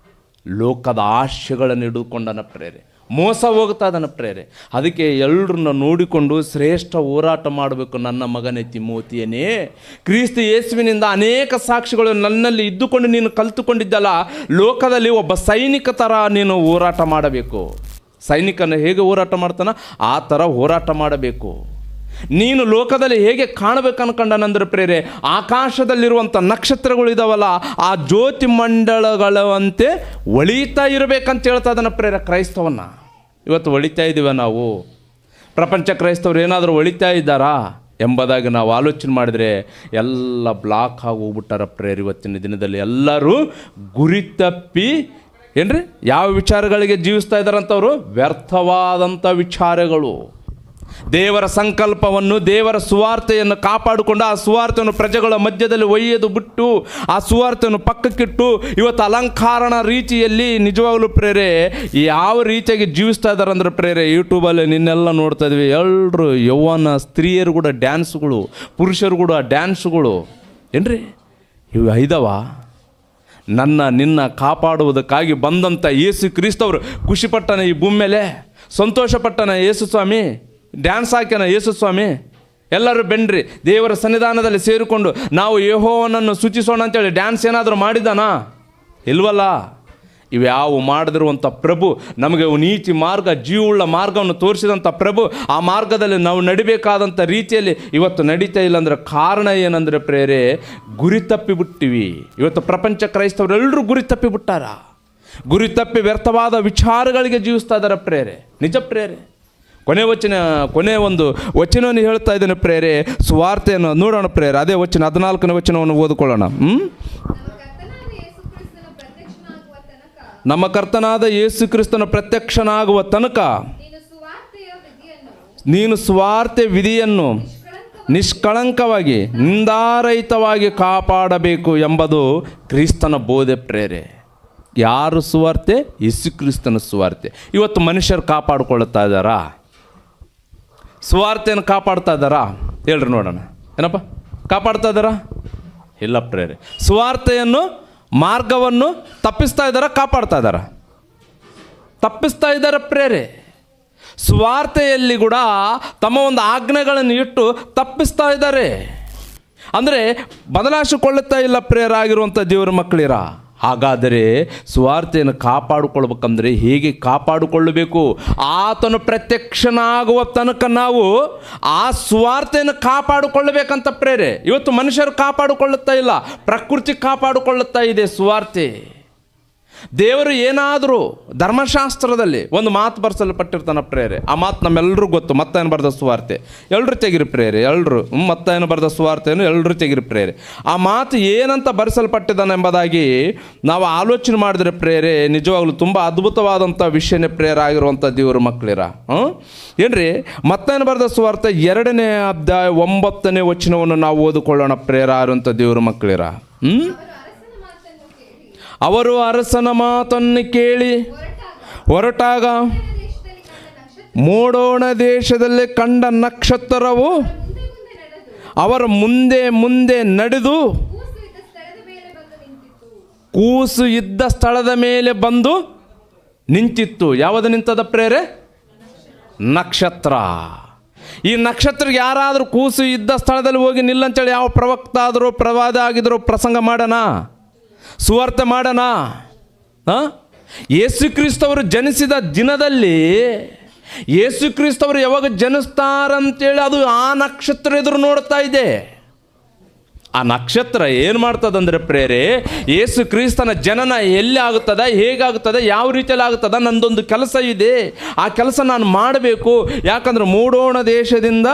ಲೋಕದ ಆಶಯಗಳನ್ನು ಹಿಡಿದುಕೊಂಡನ ಪ್ರೇರೆ. ಮೋಸ ಹೋಗ್ತಾ ಇದ್ದಾನೆ ಪ್ರೇರೆ. ಅದಕ್ಕೆ ಎಲ್ಲರನ್ನ ನೋಡಿಕೊಂಡು ಶ್ರೇಷ್ಠ ಹೋರಾಟ ಮಾಡಬೇಕು. ನನ್ನ ಮಗನೇ ತಿಮೋತಿಯನೇ, ಕ್ರಿಸ್ತ ಯೇಸುವಿನಿಂದ ಅನೇಕ ಸಾಕ್ಷಿಗಳು ನನ್ನಲ್ಲಿ ಇದ್ದುಕೊಂಡು ನೀನು ಕಲಿತುಕೊಂಡಿದ್ದಲ್ಲ, ಲೋಕದಲ್ಲಿ ಒಬ್ಬ ಸೈನಿಕ ಥರ ನೀನು ಹೋರಾಟ ಮಾಡಬೇಕು. ಸೈನಿಕನ ಹೇಗೆ ಹೋರಾಟ ಮಾಡ್ತಾನ ಆ ಥರ ಹೋರಾಟ ಮಾಡಬೇಕು. ನೀನು ಲೋಕದಲ್ಲಿ ಹೇಗೆ ಕಾಣಬೇಕು ಅನ್ಕೊಂಡನಂದ್ರೆ ಪ್ರೇರೆ, ಆಕಾಶದಲ್ಲಿರುವಂಥ ನಕ್ಷತ್ರಗಳು ಇದಾವಲ್ಲ, ಆ ಜ್ಯೋತಿ ಮಂಡಳಗಳಂತೆ ಒಳಿತಾ ಇರಬೇಕಂತ ಹೇಳ್ತಾ ಇದ್ದಾನೆ ಪ್ರೇರೆ ಕ್ರೈಸ್ತವನ್ನ. ಇವತ್ತು ಒಳಿತಾ ಇದ್ದೀವ ನಾವು? ಪ್ರಪಂಚ ಕ್ರೈಸ್ತವ್ರು ಏನಾದರೂ ಒಳಿತಾ ಇದ್ದಾರಾ ಎಂಬುದಾಗಿ ನಾವು ಆಲೋಚನೆ ಮಾಡಿದರೆ ಎಲ್ಲ ಬ್ಲಾಕ್ ಆಗಿ ಹೋಗ್ಬಿಟ್ಟಾರ ಪ್ರೇರೆ. ಇವತ್ತಿನ ದಿನದಲ್ಲಿ ಎಲ್ಲರೂ ಗುರಿ ತಪ್ಪಿ ಏನ್ರಿ ಯಾವ ವಿಚಾರಗಳಿಗೆ ಜೀವಿಸ್ತಾ ಇದ್ದಾರಂಥವ್ರು? ವ್ಯರ್ಥವಾದಂಥ ವಿಚಾರಗಳು. ದೇವರ ಸಂಕಲ್ಪವನ್ನು, ದೇವರ ಸುವಾರ್ತೆಯನ್ನು ಕಾಪಾಡಿಕೊಂಡು ಆ ಸುವಾರ್ತೆಯನ್ನು ಪ್ರಜೆಗಳ ಮಧ್ಯದಲ್ಲಿ ಒಯ್ಯೋದು ಬಿಟ್ಟು ಆ ಸುವಾರ್ತೆಯನ್ನು ಪಕ್ಕಕ್ಕಿಟ್ಟು ಇವತ್ತು ಅಲಂಕಾರಣ ರೀತಿಯಲ್ಲಿ ನಿಜವಾಗಲೂ ಪ್ರೇರೆ ಯಾವ ರೀತಿಯಾಗಿ ಜೀವಿಸ್ತಾ ಇದ್ದಾರೆ ಅಂದ್ರೆ ಪ್ರೇರೆ, ಯೂಟ್ಯೂಬಲ್ಲಿ ನಿನ್ನೆಲ್ಲ ನೋಡ್ತಾ ಇದ್ವಿ. ಎಲ್ಲರೂ ಯೌವನ ಸ್ತ್ರೀಯರು ಕೂಡ ಡ್ಯಾನ್ಸ್ಗಳು, ಪುರುಷರು ಕೂಡ ಡ್ಯಾನ್ಸ್ಗಳು ಏನ್ರಿ ಇವು ಐದವ. ನಿನ್ನ ಕಾಪಾಡುವುದಕ್ಕಾಗಿ ಬಂದಂಥ ಯೇಸು ಕ್ರಿಸ್ತವರು ಖುಷಿಪಟ್ಟನ, ಈ ಭೂಮಿ ಮೇಲೆ ಸಂತೋಷಪಟ್ಟನ ಯೇಸು ಸ್ವಾಮಿ, ಡ್ಯಾನ್ಸ್ ಹಾಕ್ಯಾನ ಯೇಸು ಸ್ವಾಮಿ. ಎಲ್ಲರೂ ಬೆನ್ರಿ ದೇವರ ಸನ್ನಿಧಾನದಲ್ಲಿ ಸೇರಿಕೊಂಡು ನಾವು ಯೆಹೋವನನ್ನು ಸ್ತುತಿಸೋಣ ಅಂತೇಳಿ ಡ್ಯಾನ್ಸ್ ಏನಾದರೂ ಮಾಡಿದಾನಾ? ಇಲ್ವಲ್ಲ. ಇವ್ಯಾವು ಮಾಡದಿರುವಂಥ ಪ್ರಭು, ನಮಗೆ ನೀತಿ ಮಾರ್ಗ, ಜೀವವುಳ್ಳ ಮಾರ್ಗವನ್ನು ತೋರಿಸಿದಂಥ ಪ್ರಭು, ಆ ಮಾರ್ಗದಲ್ಲಿ ನಾವು ನಡಿಬೇಕಾದಂಥ ರೀತಿಯಲ್ಲಿ ಇವತ್ತು ನಡೀತಾ ಇಲ್ಲ ಅಂದರೆ ಕಾರಣ ಏನಂದರೆ ಪ್ರೇರೆ, ಗುರಿ ತಪ್ಪಿಬಿಟ್ಟಿವಿ. ಇವತ್ತು ಪ್ರಪಂಚ ಕ್ರೈಸ್ತವರೆಲ್ಲರೂ ಗುರಿ ತಪ್ಪಿಬಿಟ್ಟಾರ. ಗುರಿ ತಪ್ಪಿ ವ್ಯರ್ಥವಾದ ವಿಚಾರಗಳಿಗೆ ಜೀವಿಸ್ತಾ ಇದ್ದಾರೆ ಪ್ರೇರೆ. ನಿಜ ಪ್ರೇರೆ. ಕೊನೆ ಒಂದು ವಚನವನ್ನು ಹೇಳ್ತಾ ಇದ್ದೇನೆ ಪ್ರೇರೆ, ಸುವಾರ್ತೆಯನ್ನು ನೋಡೋಣ ಪ್ರೇರೆ. ಅದೇ ವಚನ 14ನೇ ವಚನವನ್ನು ಓದಿಕೊಳ್ಳೋಣ. ನಮ್ಮ ಕರ್ತನಾದ ಯೇಸು ಕ್ರಿಸ್ತನ ಪ್ರತ್ಯಕ್ಷನಾಗುವ ತನಕ ನೀನು ಸುವಾರ್ತೆ ವಿಧಿಯನ್ನು ನಿಷ್ಕಳಂಕವಾಗಿ ನಿಂದಾರಹಿತವಾಗಿ ಕಾಪಾಡಬೇಕು ಎಂಬುದು ಕ್ರಿಸ್ತನ ಬೋಧೆ ಪ್ರೇರೆ. ಯಾರು ಸುವಾರ್ತೆ? ಯೇಸು ಕ್ರಿಸ್ತನ ಸುವಾರ್ತೆ. ಇವತ್ತು ಮನುಷ್ಯರು ಕಾಪಾಡಿಕೊಳ್ಳುತ್ತಾ ಇದ್ದಾರಾ? ಸುವಾರ್ತೆಯನ್ನು ಕಾಪಾಡ್ತಾ ಇದ್ದಾರಾ? ಹೇಳ್ರಿ ನೋಡೋಣ. ಏನಪ್ಪ ಕಾಪಾಡ್ತಾ ಇದ್ದಾರಾ? ಇಲ್ಲ ಪ್ರೇರೆ. ಸುವಾರ್ತೆಯನ್ನು, ಮಾರ್ಗವನ್ನು ತಪ್ಪಿಸ್ತಾ ಇದ್ದಾರಾ? ಕಾಪಾಡ್ತಾ ಇದ್ದಾರಾ? ತಪ್ಪಿಸ್ತಾ ಇದ್ದಾರೆ ಪ್ರೇರೆ. ಸುವಾರ್ತೆಯಲ್ಲಿ ಕೂಡ ತಮ್ಮ ಒಂದು ಆಜ್ಞೆಗಳನ್ನು ಇಟ್ಟು ತಪ್ಪಿಸ್ತಾ ಇದ್ದಾರೆ. ಅಂದರೆ ಬದಲಾಯಿಸಿಕೊಳ್ಳುತ್ತಾ ಇಲ್ಲ ಪ್ರೇರಾಗಿರುವಂಥ ದೇವರ ಮಕ್ಕಳಿರ. ಹಾಗಾದರೆ ಸುವಾರ್ತೆಯನ್ನು ಕಾಪಾಡಿಕೊಳ್ಬೇಕಂದ್ರೆ ಹೇಗೆ ಕಾಪಾಡಿಕೊಳ್ಳಬೇಕು? ಆತನು ಪ್ರತ್ಯಕ್ಷನಾಗುವ ತನಕ ನಾವು ಆ ಸುವಾರ್ತೆಯನ್ನು ಕಾಪಾಡಿಕೊಳ್ಳಬೇಕಂತ ಪ್ರೇರೆ. ಇವತ್ತು ಮನುಷ್ಯರು ಕಾಪಾಡಿಕೊಳ್ಳುತ್ತಾ ಇಲ್ಲ, ಪ್ರಕೃತಿ ಕಾಪಾಡಿಕೊಳ್ಳುತ್ತಾ ಇದೆ ಸುವಾರ್ತೆ. ದೇವರು ಏನಾದರೂ ಧರ್ಮಶಾಸ್ತ್ರದಲ್ಲಿ ಒಂದು ಮಾತು ಬರೆಸಲ್ಪಟ್ಟಿರ್ತಾನೆ ಪ್ರೇರೆ. ಆ ಮಾತು ನಮ್ಮೆಲ್ಲರೂ ಗೊತ್ತು. ಮತ್ತಾಯನು ಬರೆದ ಸುವಾರ್ತೆ ಎಲ್ಲರೂ ತೆಗಿರಿ ಪ್ರೇರೆ. ಎಲ್ಲರೂ ಮತ್ತಾಯನು ಬರೆದ ಸುವಾರ್ತೆಯನ್ನು ಎಲ್ಲರೂ ತೆಗಿರಿ ಪ್ರೇರೆ. ಆ ಮಾತು ಏನಂತ ಬರೆಸಲ್ಪಟ್ಟಿದ್ದಾನೆ ಎಂಬುದಾಗಿ ನಾವು ಆಲೋಚನೆ ಮಾಡಿದ್ರೆ ಪ್ರೇರೆ, ನಿಜವಾಗ್ಲೂ ತುಂಬ ಅದ್ಭುತವಾದಂಥ ವಿಷಯನೇ ಪ್ರೇರ ಆಗಿರುವಂಥ ದೇವರ ಮಕ್ಕಳಿರ. ಏನ್ರಿ, ಮತ್ತಾಯನು ಬರೆದ ಸುವಾರ್ತೆ 2ನೇ ಅಧ್ಯಾಯ 9ನೇ ವಚನವನ್ನು ನಾವು ಓದಿಕೊಳ್ಳೋಣ ಪ್ರೇರ ಆಗಿರುವಂಥ ದೇವರ ಮಕ್ಕಳಿರ. ಅವರು ಅರಸನ ಮಾತನ್ನು ಕೇಳಿ ಹೊರಟಾಗ ಮೋಡೋಣ ದೇಶದಲ್ಲಿ ಕಂಡ ನಕ್ಷತ್ರವು ಅವರ ಮುಂದೆ ಮುಂದೆ ನಡೆದು ಕೂಸು ಇದ್ದ ಸ್ಥಳದ ಮೇಲೆ ಬಂದು ನಿಂತಿತ್ತು. ಯಾವುದು ನಿಂತದ ಪ್ರೇರೆ? ನಕ್ಷತ್ರ. ಈ ನಕ್ಷತ್ರಕ್ಕೆ ಯಾರಾದರೂ ಕೂಸು ಇದ್ದ ಸ್ಥಳದಲ್ಲಿ ಹೋಗಿ ನಿಲ್ಲಂತೇಳಿ ಯಾವ ಪ್ರವಕ್ತ ಆದರೂ, ಪ್ರವಾದ ಆಗಿದ್ರು ಪ್ರಸಂಗ ಮಾಡೋಣ, ಸುವಾರ್ತೆ ಮಾಡೋಣ? ಯೇಸು ಕ್ರಿಸ್ತವರು ಜನಿಸಿದ ದಿನದಲ್ಲಿ ಯೇಸು ಕ್ರಿಸ್ತವರು ಯಾವಾಗ ಜನಿಸ್ತಾರಂತೇಳಿ ಅದು ಆ ನಕ್ಷತ್ರ ಎದುರು ನೋಡ್ತಾ ಇದೆ. ಆ ನಕ್ಷತ್ರ ಏನು ಮಾಡ್ತದಂದರೆ ಪ್ರೇರೆ, ಯೇಸು ಕ್ರಿಸ್ತನ ಜನನ ಎಲ್ಲಿ ಆಗುತ್ತದೆ, ಹೇಗಾಗುತ್ತದೆ, ಯಾವ ರೀತಿಯಲ್ಲಿ ಆಗುತ್ತದೆ, ನಂದೊಂದು ಕೆಲಸ ಇದೆ, ಆ ಕೆಲಸ ನಾನು ಮಾಡಬೇಕು. ಯಾಕಂದ್ರೆ ಮೂಡೋಣ ದೇಶದಿಂದ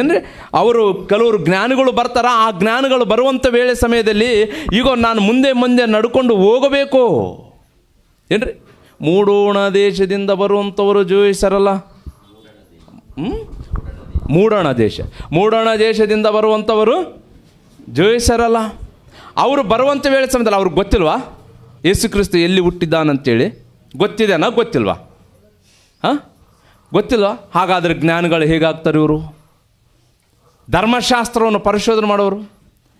ಏನ್ರಿ ಅವರು ಕೆಲವರು ಜ್ಞಾನಿಗಳು ಬರ್ತಾರ. ಆ ಜ್ಞಾನಿಗಳು ಬರುವಂಥ ವೇಳೆ ಸಮಯದಲ್ಲಿ ಈಗ ನಾನು ಮುಂದೆ ಮುಂದೆ ನಡ್ಕೊಂಡು ಹೋಗಬೇಕು. ಏನ್ರಿ, ಮೂಡೋಣ ದೇಶದಿಂದ ಬರುವಂಥವರು ಜೋಯಿಸರಲ್ಲ, ಮೂಡೋಣ ದೇಶದಿಂದ ಬರುವಂಥವರು ಜೋಯಿಸರಲ್ಲ. ಅವರು ಬರುವಂಥ ವೇಳೆ ಸಮಯದಲ್ಲಿ ಅವ್ರಿಗೆ ಗೊತ್ತಿಲ್ವಾ ಯೇಸು ಕ್ರಿಸ್ತ ಎಲ್ಲಿ ಹುಟ್ಟಿದ್ದಾನಂತೇಳಿ? ಗೊತ್ತಿದೆನಾ? ಗೊತ್ತಿಲ್ವಾ? ಗೊತ್ತಿಲ್ವಾ? ಹಾಗಾದರೆ ಜ್ಞಾನಿಗಳು ಹೇಗಾಗ್ತಾರೆ? ಇವರು ಧರ್ಮಶಾಸ್ತ್ರವನ್ನು ಪರಿಶೋಧನೆ ಮಾಡೋರು.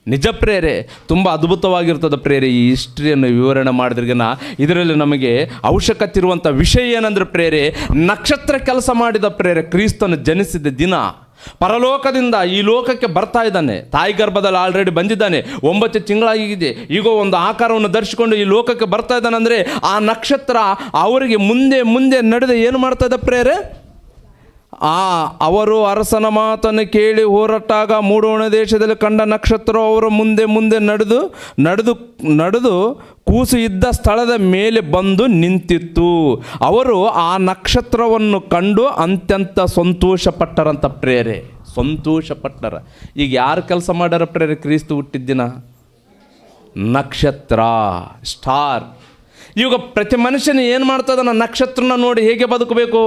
ನಿಜ ಪ್ರೇರೆ, ತುಂಬ ಅದ್ಭುತವಾಗಿರ್ತದೆ ಪ್ರೇರೆ. ಈ ಹಿಸ್ಟ್ರಿಯನ್ನು ವಿವರಣೆ ಮಾಡಿದ್ರಿಗಿನ ಇದರಲ್ಲಿ ನಮಗೆ ಅವಶ್ಯಕತೆ ಇರುವಂಥ ವಿಷಯ ಏನಂದ್ರೆ ಪ್ರೇರೆ, ನಕ್ಷತ್ರ ಕೆಲಸ ಮಾಡಿದ ಪ್ರೇರೆ. ಕ್ರಿಸ್ತನು ಜನಿಸಿದ ದಿನ ಪರಲೋಕದಿಂದ ಈ ಲೋಕಕ್ಕೆ ಬರ್ತಾ ಇದ್ದಾನೆ. ತಾಯಿ ಗರ್ಭದಲ್ಲಿ ಆಲ್ರೆಡಿ ಬಂದಿದ್ದಾನೆ, 9 ತಿಂಗಳಾಗಿದೆ. ಈಗ ಒಂದು ಆಕಾರವನ್ನು ಧರಿಸಿಕೊಂಡು ಈ ಲೋಕಕ್ಕೆ ಬರ್ತಾ ಇದ್ದಾನೆ. ಅಂದರೆ ಆ ನಕ್ಷತ್ರ ಅವರಿಗೆ ಮುಂದೆ ಮುಂದೆ ನಡೆದು ಏನು ಮಾಡ್ತಾ ಇದೆ ಪ್ರೇರೆ? ಅವರು ಅರಸನ ಮಾತನ್ನು ಕೇಳಿ ಹೊರಟಾಗ ಮೂಡೋಣ ದೇಶದಲ್ಲಿ ಕಂಡ ನಕ್ಷತ್ರ ಅವರ ಮುಂದೆ ಮುಂದೆ ನಡೆದು ಕೂಸು ಇದ್ದ ಸ್ಥಳದ ಮೇಲೆ ಬಂದು ನಿಂತಿತ್ತು. ಅವರು ಆ ನಕ್ಷತ್ರವನ್ನು ಕಂಡು ಅತ್ಯಂತ ಸಂತೋಷಪಟ್ಟರಂತ ಪ್ರೇರೆ. ಸಂತೋಷಪಟ್ಟರ. ಈಗ ಯಾರು ಕೆಲಸ ಮಾಡ್ಯಾರ ಪ್ರೇರೆ? ಕ್ರಿಸ್ತ ಹುಟ್ಟಿದ್ದಿನ ನಕ್ಷತ್ರ, ಸ್ಟಾರ್. ಇವಾಗ ಪ್ರತಿ ಮನುಷ್ಯನ ಏನು ಮಾಡ್ತದನ್ನ ನಕ್ಷತ್ರನ ನೋಡಿ ಹೇಗೆ ಬದುಕಬೇಕು?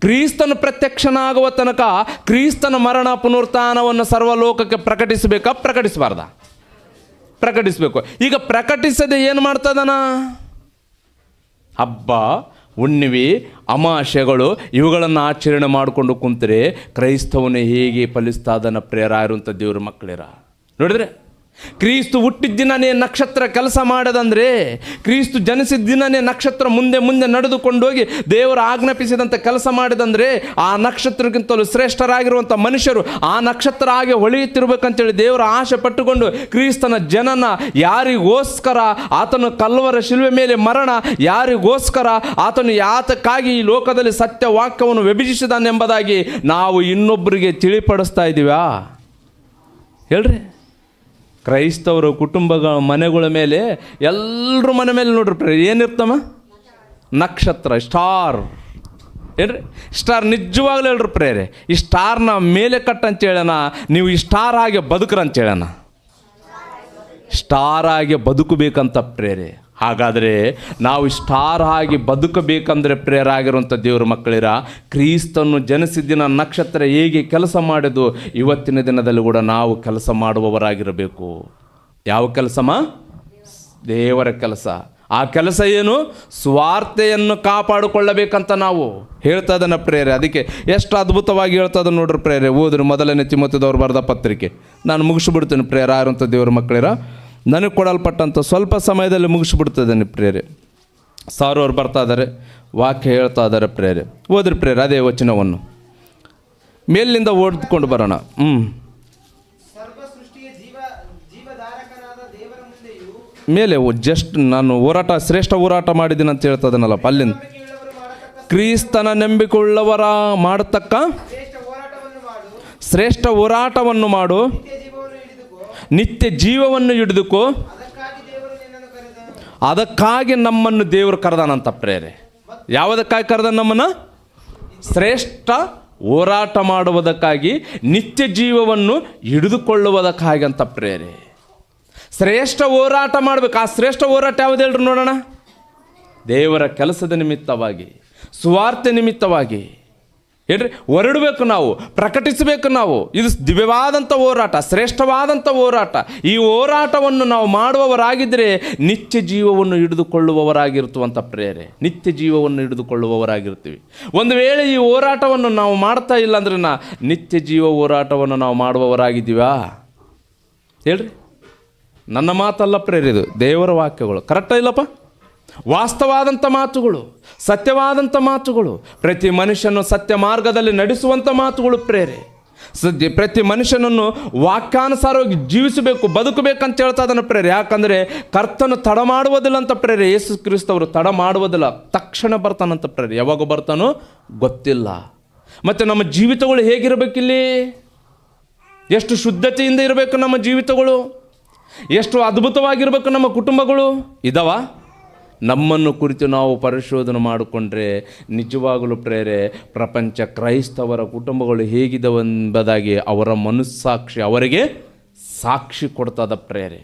ಕ್ರಿಸ್ತನ ಪ್ರತ್ಯಕ್ಷನಾಗುವ ತನಕ ಕ್ರಿಸ್ತನ ಮರಣ ಪುನರುತ್ಥಾನವನ್ನು ಸರ್ವಲೋಕಕ್ಕೆ ಪ್ರಕಟಿಸಬೇಕಾ? ಪ್ರಕಟಿಸಬಾರ್ದ? ಪ್ರಕಟಿಸಬೇಕು. ಈಗ ಪ್ರಕಟಿಸದೆ ಏನು ಮಾಡ್ತದನ? ಹಬ್ಬ, ಹುಣ್ಣಿಮೆ, ಅಮಾವಾಸ್ಯೆಗಳು ಇವುಗಳನ್ನು ಆಚರಣೆ ಮಾಡಿಕೊಂಡು ಕುಂತರೆ ಕ್ರೈಸ್ತವನೇ ಹೇಗೆ ಫಲಿಸ್ತಾ ಅದನ್ನು ಪ್ರೇರ ಇರುವಂಥ ದೇವ್ರ ಮಕ್ಕಳಿರ. ನೋಡಿದ್ರೆ ಕ್ರಿಸ್ತು ಹುಟ್ಟಿದ ದಿನನೇ ನಕ್ಷತ್ರ ಕೆಲಸ ಮಾಡದಂದರೆ, ಕ್ರಿಸ್ತು ಜನಿಸಿದ ದಿನನೇ ನಕ್ಷತ್ರ ಮುಂದೆ ಮುಂದೆ ನಡೆದುಕೊಂಡೋಗಿ ದೇವರು ಆಜ್ಞಾಪಿಸಿದಂಥ ಕೆಲಸ ಮಾಡಿದಂದರೆ, ಆ ನಕ್ಷತ್ರಕ್ಕಿಂತಲೂ ಶ್ರೇಷ್ಠರಾಗಿರುವಂಥ ಮನುಷ್ಯರು ಆ ನಕ್ಷತ್ರ ಹಾಗೆ ಹೊಳೆಯುತ್ತಿರ್ಬೇಕಂತೇಳಿ ದೇವರು ಆಶೆ ಪಟ್ಟುಕೊಂಡು ಕ್ರಿಸ್ತನ ಜನನ ಯಾರಿಗೋಸ್ಕರ ಆತನು ಕಲ್ವರ ಶಿಲುವೆ ಮೇಲೆ ಮರಣ, ಯಾರಿಗೋಸ್ಕರ ಆತನು ಯಾತಕ್ಕಾಗಿ ಈ ಲೋಕದಲ್ಲಿ ಸತ್ಯ ವಾಕ್ಯವನ್ನು ವಿಭಜಿಸಿದಾನೆಂಬುದಾಗಿ ನಾವು ಇನ್ನೊಬ್ಬರಿಗೆ ತಿಳಿಪಡಿಸ್ತಾ ಇದ್ದೀವಾ? ಹೇಳ್ರಿ. ಕ್ರೈಸ್ತವರು ಕುಟುಂಬಗಳ ಮನೆಗಳ ಮೇಲೆ, ಎಲ್ಲರ ಮನೆ ಮೇಲೆ ನೋಡ್ರಿ ಏನಿರ್ತಮ್ಮ? ನಕ್ಷತ್ರ, ಸ್ಟಾರ್. ಏನ್ರಿ? ಸ್ಟಾರ್ ನಿಜವಾಗ್ಲೂ ಹೇಳ್ರಿ ಪ್ರೇರೆ, ಈ ಸ್ಟಾರ್ನ ಮೇಲೆ ಕಟ್ಟಂತ ಹೇಳೋಣ, ನೀವು ಈ ಸ್ಟಾರ್ ಹಾಗೆ ಬದುಕ್ರಂತ ಹೇಳೋಣ. ಸ್ಟಾರ್ ಆಗಿ ಬದುಕಬೇಕಂತ ಪ್ರೇರೆ. ಹಾಗಾದರೆ ನಾವು ಸ್ಟಾರ್ ಆಗಿ ಬದುಕಬೇಕಂದ್ರೆ ಪ್ರೇರಾಗಿರುವಂಥ ದೇವ್ರ ಮಕ್ಕಳಿರ, ಕ್ರಿಸ್ತನು ಜನಿಸಿದ ನಕ್ಷತ್ರ ಹೇಗೆ ಕೆಲಸ ಮಾಡಿದ್ದು, ಇವತ್ತಿನ ದಿನದಲ್ಲಿ ಕೂಡ ನಾವು ಕೆಲಸ ಮಾಡುವವರಾಗಿರಬೇಕು. ಯಾವ ಕೆಲಸಮ್ಮ? ದೇವರ ಕೆಲಸ. ಆ ಕೆಲಸ ಏನು? ಸ್ವಾರ್ಥೆಯನ್ನು ಕಾಪಾಡಿಕೊಳ್ಳಬೇಕಂತ ನಾವು ಹೇಳ್ತಾ ಇದ್ದಾನೆ ಪ್ರೇರೆ. ಅದಕ್ಕೆ ಎಷ್ಟು ಅದ್ಭುತವಾಗಿ ಹೇಳ್ತಾ ಇದ್ದಾನೆ ನೋಡ್ರಿ ಪ್ರೇರೆ. ಓದ್ರಿ ಮೊದಲನೇ ತಿಮೋಥೆದವರು ಬರೆದ ಪತ್ರಿಕೆ. ನಾನು ಮುಗಿಸ್ಬಿಡ್ತೀನಿ ಪ್ರೇರ. ಆಗಿರುವಂಥ ದೇವ್ರ ಮಕ್ಕಳಿರ, ನನಗೆ ಕೊಡಲ್ಪಟ್ಟಂಥ ಸ್ವಲ್ಪ ಸಮಯದಲ್ಲಿ ಮುಗಿಸ್ಬಿಡ್ತಿದ್ದೇನೆ ಪ್ರೇರೆ. ಸಾರು ಅವ್ರು ಬರ್ತಾ ಇದ್ದಾರೆ, ವಾಕ್ಯ ಹೇಳ್ತಾ ಇದ್ದಾರೆ ಪ್ರೇರೆ. ಓದ್ರಿ ಪ್ರೇರೆ ಅದೇ ವಚನವನ್ನು ಮೇಲಿನಿಂದ ಓದ್ಕೊಂಡು ಬರೋಣ. ಮೇಲೆ ಜಸ್ಟ್ ನಾನು ಶ್ರೇಷ್ಠ ಹೋರಾಟ ಮಾಡಿದ್ದೀನಿ ಅಂತ ಹೇಳ್ತಾ ಇದ್ದಾನಲ್ಲಪ್ಪ, ಅಲ್ಲಿಂದ ಕ್ರಿಸ್ತನ ನಂಬಿಕೆ ಉಳ್ಳವರ ಮಾಡತಕ್ಕ ಶ್ರೇಷ್ಠ ಹೋರಾಟವನ್ನು ಮಾಡು, ನಿತ್ಯ ಜೀವವನ್ನು ಹಿಡಿದುಕೋ, ಅದಕ್ಕಾಗಿ ನಮ್ಮನ್ನು ದೇವರು ಕರೆದಾನಂತ ಪ್ರೇರೆ. ಯಾವುದಕ್ಕಾಗಿ ಕರೆದ ನಮ್ಮನ್ನು? ಶ್ರೇಷ್ಠ ಹೋರಾಟ ಮಾಡುವುದಕ್ಕಾಗಿ, ನಿತ್ಯ ಜೀವವನ್ನು ಹಿಡಿದುಕೊಳ್ಳುವುದಕ್ಕಾಗಿ ಅಂತ ಪ್ರೇರೆ. ಶ್ರೇಷ್ಠ ಹೋರಾಟ ಮಾಡಬೇಕು. ಆ ಶ್ರೇಷ್ಠ ಹೋರಾಟ ಯಾವುದು ಹೇಳ್ರಿ ನೋಡೋಣ? ದೇವರ ಕೆಲಸದ ನಿಮಿತ್ತವಾಗಿ, ಸುವಾರ್ತೆ ನಿಮಿತ್ತವಾಗಿ ಹೇಳ್ರಿ ಹೊರಡಬೇಕು, ನಾವು ಪ್ರಕಟಿಸಬೇಕು. ನಾವು ಇದು ದಿವ್ಯವಾದಂಥ ಹೋರಾಟ, ಶ್ರೇಷ್ಠವಾದಂಥ ಹೋರಾಟ. ಈ ಹೋರಾಟವನ್ನು ನಾವು ಮಾಡುವವರಾಗಿದ್ದರೆ ನಿತ್ಯ ಜೀವವನ್ನು ಹಿಡಿದುಕೊಳ್ಳುವವರಾಗಿರ್ತವಂಥ ಪ್ರೇರೆ. ನಿತ್ಯ ಜೀವವನ್ನು ಹಿಡಿದುಕೊಳ್ಳುವವರಾಗಿರ್ತೀವಿ. ಒಂದು ವೇಳೆ ಈ ಹೋರಾಟವನ್ನು ನಾವು ಮಾಡ್ತಾ ಇಲ್ಲ ಅಂದ್ರೆ ನಿತ್ಯ ಜೀವ ಹೋರಾಟವನ್ನು ನಾವು ಮಾಡುವವರಾಗಿದ್ದೀವಾ? ಹೇಳ್ರಿ. ನನ್ನ ಮಾತಲ್ಲ ಪ್ರೇರೆ, ಇದು ದೇವರ ವಾಕ್ಯಗಳು. ಕರೆಕ್ಟಾ ಇಲ್ಲಪ್ಪ? ವಾಸ್ತವಾದಂಥ ಮಾತುಗಳು, ಸತ್ಯವಾದಂಥ ಮಾತುಗಳು, ಪ್ರತಿ ಮನುಷ್ಯನು ಸತ್ಯ ಮಾರ್ಗದಲ್ಲಿ ನಡೆಸುವಂಥ ಮಾತುಗಳು ಪ್ರೇರೆ. ಪ್ರತಿ ಮನುಷ್ಯನನ್ನು ವಾಕ್ಯಾನುಸಾರವಾಗಿ ಜೀವಿಸಬೇಕು, ಬದುಕಬೇಕಂತ ಹೇಳ್ತಾ ಇದ್ದಾನೆ ಪ್ರೇರೆ. ಯಾಕಂದರೆ ಕರ್ತನು ತಡ ಮಾಡುವುದಿಲ್ಲ ಅಂತ ಪ್ರೇರೆ. ಯೇಸು ಕ್ರಿಸ್ತವರು ತಡ ಮಾಡುವುದಿಲ್ಲ, ತಕ್ಷಣ ಬರ್ತಾನಂತ ಪ್ರೇರೆ. ಯಾವಾಗ ಬರ್ತಾನೋ ಗೊತ್ತಿಲ್ಲ. ಮತ್ತು ನಮ್ಮ ಜೀವಿತಗಳು ಹೇಗಿರಬೇಕಿಲ್ಲಿ? ಎಷ್ಟು ಶುದ್ಧತೆಯಿಂದ ಇರಬೇಕು ನಮ್ಮ ಜೀವಿತಗಳು, ಎಷ್ಟು ಅದ್ಭುತವಾಗಿರಬೇಕು ನಮ್ಮ ಕುಟುಂಬಗಳು ಇದಾವ. ನಮ್ಮನ್ನು ಕುರಿತು ನಾವು ಪರಿಶೋಧನೆ ಮಾಡಿಕೊಂಡ್ರೆ ನಿಜವಾಗಲೂ ಪ್ರೇರೆ ಪ್ರಪಂಚ ಕ್ರೈಸ್ತವರ ಕುಟುಂಬಗಳು ಹೇಗಿದವೆಂಬುದಾಗಿ ಅವರ ಮನಸ್ಸಾಕ್ಷಿ ಅವರಿಗೆ ಸಾಕ್ಷಿ ಕೊಡ್ತದ ಪ್ರೇರೆ.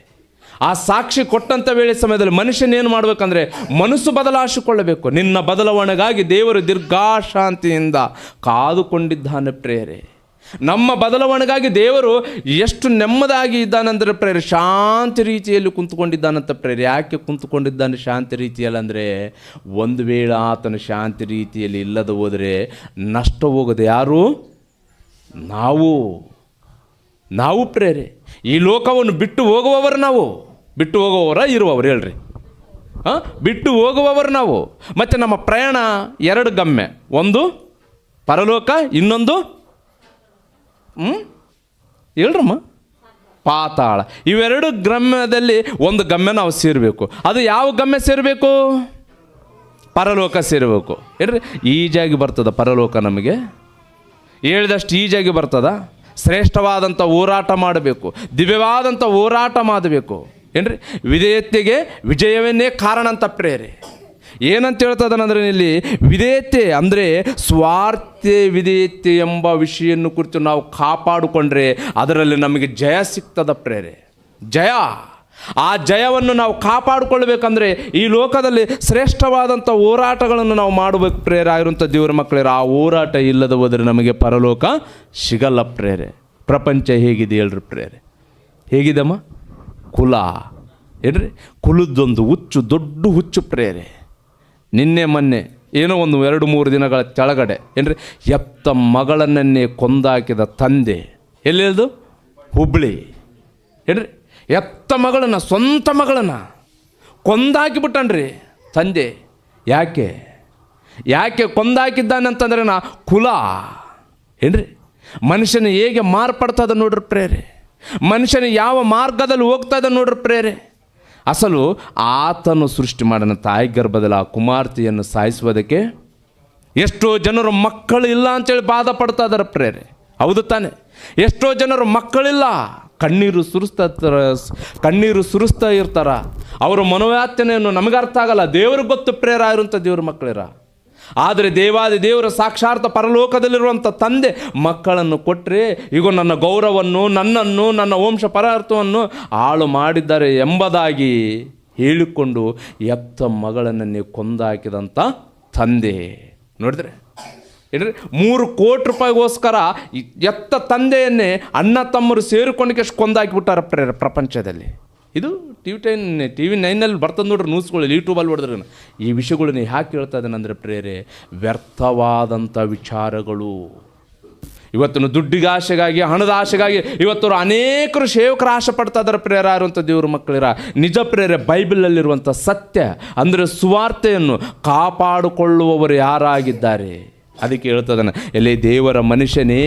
ಆ ಸಾಕ್ಷಿ ಕೊಟ್ಟಂಥ ವೇಳೆ ಸಮಯದಲ್ಲಿ ಮನುಷ್ಯನೇನು ಮಾಡಬೇಕಂದ್ರೆ ಮನಸ್ಸು ಬದಲಾಯಿಸಿಕೊಳ್ಳಬೇಕು. ನಿನ್ನ ಬದಲಾವಣೆಗಾಗಿ ದೇವರು ದೀರ್ಘಾಶಾಂತಿಯಿಂದ ಕಾದುಕೊಂಡಿದ್ದಾನೆ ಪ್ರೇರೆ. ನಮ್ಮ ಬದಲಾವಣೆಗಾಗಿ ದೇವರು ಎಷ್ಟು ನೆಮ್ಮದಾಗಿ ಇದ್ದಾನಂದ್ರೆ ಪ್ರೇರೆ, ಶಾಂತಿ ರೀತಿಯಲ್ಲಿ ಕುಂತ್ಕೊಂಡಿದ್ದಾನಂತ ಪ್ರೇರೆ. ಯಾಕೆ ಕುಂತ್ಕೊಂಡಿದ್ದಾನೆ ಶಾಂತಿ ರೀತಿಯಲ್ಲಿ ಅಂದರೆ, ಒಂದು ವೇಳೆ ಆತನ ಶಾಂತಿ ರೀತಿಯಲ್ಲಿ ಇಲ್ಲದೆ ಹೋದರೆ ನಷ್ಟ ಹೋಗೋದು ಯಾರು? ನಾವು ಪ್ರೇರೆ. ಈ ಲೋಕವನ್ನು ಬಿಟ್ಟು ಹೋಗುವವರು ನಾವು. ಬಿಟ್ಟು ಹೋಗುವವರ ಇರುವವರು ಹೇಳ್ರಿ? ಬಿಟ್ಟು ಹೋಗುವವರು ನಾವು. ಮತ್ತು ನಮ್ಮ ಪ್ರಯಾಣ ಎರಡು ಗಮ್ಯ, ಒಂದು ಪರಲೋಕ, ಇನ್ನೊಂದು ಹೇಳ್ರಮ್ಮ ಪಾತಾಳ. ಇವೆರಡು ಗಮ್ಯದಲ್ಲಿ ಒಂದು ಗಮ್ಯ ನಾವು ಸೇರಬೇಕು. ಅದು ಯಾವ ಗಮ್ಯ ಸೇರಬೇಕು? ಪರಲೋಕ ಸೇರಬೇಕು. ಹೇಳ್ರಿ, ಈಜಾಗಿ ಬರ್ತದ ಪರಲೋಕ. ನಮಗೆ ಹೇಳಿದಷ್ಟು ಈಜಾಗಿ ಬರ್ತದ. ಶ್ರೇಷ್ಠವಾದಂಥ ಹೋರಾಟ ಮಾಡಬೇಕು, ದಿವ್ಯವಾದಂಥ ಹೋರಾಟ ಮಾಡಬೇಕು. ಏನ್ರಿ, ವಿಧೇಯತೆಗೆ ವಿಜಯವನ್ನೇ ಕಾರಣ ಅಂತ ಪ್ರೇರೆ. ಏನಂತ ಹೇಳ್ತದನಂದ್ರೆ ಇಲ್ಲಿ ವಿಧೇಯತೆ ಅಂದರೆ ಸ್ವಾರ್ಥ ವಿಧೇಯತೆ ಎಂಬ ವಿಷಯನ್ನು ಕುರಿತು ನಾವು ಕಾಪಾಡಿಕೊಂಡ್ರೆ ಅದರಲ್ಲಿ ನಮಗೆ ಜಯ ಸಿಗ್ತದ ಪ್ರೇರೆ. ಜಯ. ಆ ಜಯವನ್ನು ನಾವು ಕಾಪಾಡಿಕೊಳ್ಬೇಕಂದ್ರೆ ಈ ಲೋಕದಲ್ಲಿ ಶ್ರೇಷ್ಠವಾದಂಥ ಹೋರಾಟಗಳನ್ನು ನಾವು ಮಾಡಬೇಕು ಪ್ರೇರೆ. ಆಗಿರುವಂಥ ದೇವರ ಮಕ್ಕಳೇರ, ಆ ಹೋರಾಟ ಇಲ್ಲದ ಹೋದರೆ ನಮಗೆ ಪರಲೋಕ ಸಿಗಲ್ಲ ಪ್ರೇರೆ. ಪ್ರಪಂಚ ಹೇಗಿದೆ ಹೇಳ್ರಿ ಪ್ರೇರೆ? ಹೇಗಿದಮ್ಮ? ಕುಲ. ಹೇಳ್ರಿ, ಕುಲದ್ದೊಂದು ಹುಚ್ಚು, ದೊಡ್ಡ ಹುಚ್ಚು ಪ್ರೇರೆ. ನಿನ್ನೆ ಮೊನ್ನೆ ಏನೋ ಒಂದು 2-3 ದಿನಗಳ ಕೆಳಗಡೆ ಏನ್ರಿ, ಎತ್ತ ಮಗಳನ್ನೇ ಕೊಂದಾಕಿದ ತಂದೆ. ಎಲ್ಲಿದು? ಹುಬ್ಬಳ್ಳಿ. ಏನ್ರಿ, ಎತ್ತ ಮಗಳನ್ನ, ಸ್ವಂತ ಮಗಳನ್ನ ಕೊಂದಾಕಿಬಿಟ್ಟನ್ರಿ ತಂದೆ. ಯಾಕೆ ಕೊಂದಾಕಿದ್ದಾನಂತಂದ್ರೆ ಕುಲ ಏನ್ರಿ, ಮನುಷ್ಯನ ಹೇಗೆ ಮಾರ್ಪಡ್ತದ ನೋಡ್ರಿ ಪ್ರೇರೆ, ಮನುಷ್ಯನ ಯಾವ ಮಾರ್ಗದಲ್ಲಿ ಹೋಗ್ತದ ನೋಡ್ರಿ ಪ್ರೇರೆ. ಅಸಲು ಆತನು ಸೃಷ್ಟಿ ಮಾಡೋಣ ತಾಯಿ ಗರ್ಭದಲ್ಲಿ ಆ ಕುಮಾರ್ತೆಯನ್ನು ಸಾಯಿಸುವುದಕ್ಕೆ ಎಷ್ಟೋ ಜನರು ಮಕ್ಕಳು ಇಲ್ಲ ಅಂತೇಳಿ ಬಾಧ ಪಡ್ತಾ ಇದ್ದಾರೆ ಪ್ರೇರೆ. ಹೌದು ತಾನೆ? ಎಷ್ಟೋ ಜನರು ಮಕ್ಕಳಿಲ್ಲ, ಕಣ್ಣೀರು ಸುರಿಸ್ತಾ ಇರ್ತಾರ. ಅವರ ಮನೋಯಾತನೆಯನ್ನು ನಮಗೆ ಅರ್ಥ ಆಗಲ್ಲ, ದೇವ್ರಿಗೆ ಗೊತ್ತು ಪ್ರೇರ ಇರುವಂಥ ದೇವ್ರ ಮಕ್ಕಳಿರ. ಆದರೆ ದೇವರ ಸಾಕ್ಷಾರ್ಥ ಪರಲೋಕದಲ್ಲಿರುವಂಥ ತಂದೆ ಮಕ್ಕಳನ್ನು ಕೊಟ್ಟರೆ ಈಗ ನನ್ನ ಗೌರವವನ್ನು, ನನ್ನನ್ನು, ನನ್ನ ವಂಶ ಪರಾರ್ಥವನ್ನು ಹಾಳು ಮಾಡಿದ್ದಾರೆ ಎಂಬುದಾಗಿ ಹೇಳಿಕೊಂಡು ಎತ್ತ ಮಗಳನ್ನೇ ಕೊಂದಾಕಿದಂಥ ತಂದೆ ನೋಡಿದ್ರೆ ಏನ್ರಿ, 3 ಕೋಟಿ ರೂಪಾಯಿಗೋಸ್ಕರ ಎತ್ತ ತಂದೆಯನ್ನೇ ಅಣ್ಣ ತಮ್ಮರು ಸೇರಿಕೊಂಡು ಎಷ್ಟು ಕೊಂದಾಕಿಬಿಟ್ಟಾರ ಪ್ರಪಂಚದಲ್ಲಿ. ಇದು TV 9 ಬರ್ತದೆ ನೋಡ್ರಿ ನ್ಯೂಸ್ಗಳು, ಯೂಟ್ಯೂಬಲ್ಲಿ ಹೊಡೆದ್ರೆ. ಈ ವಿಷಯಗಳನ್ನ ಯಾಕೆ ಹೇಳ್ತಾ ಇದ್ದಾನಂದರೆ ಪ್ರೇರೆ, ವ್ಯರ್ಥವಾದಂಥ ವಿಚಾರಗಳು. ಇವತ್ತಿನ ದುಡ್ಡಿಗೆ ಆಶೆಗಾಗಿ, ಹಣದ ಆಶೆಗಾಗಿ ಇವತ್ತು ಅನೇಕರು ಸೇವಕರು ಆಶೆ ಪಡ್ತಾ ಇದ್ದಾರೆ ಪ್ರೇರ ಇರುವಂಥ ದೇವ್ರ ಮಕ್ಕಳಿರ. ನಿಜ ಪ್ರೇರೆ, ಬೈಬಲಲ್ಲಿರುವಂಥ ಸತ್ಯ ಅಂದರೆ ಸುವಾರ್ತೆಯನ್ನು ಕಾಪಾಡಿಕೊಳ್ಳುವವರು ಯಾರಾಗಿದ್ದಾರೆ? ಅದಕ್ಕೆ ಹೇಳ್ತದಾನೆ, ಎಲ್ಲಿ ದೇವರ ಮನುಷ್ಯನೇ,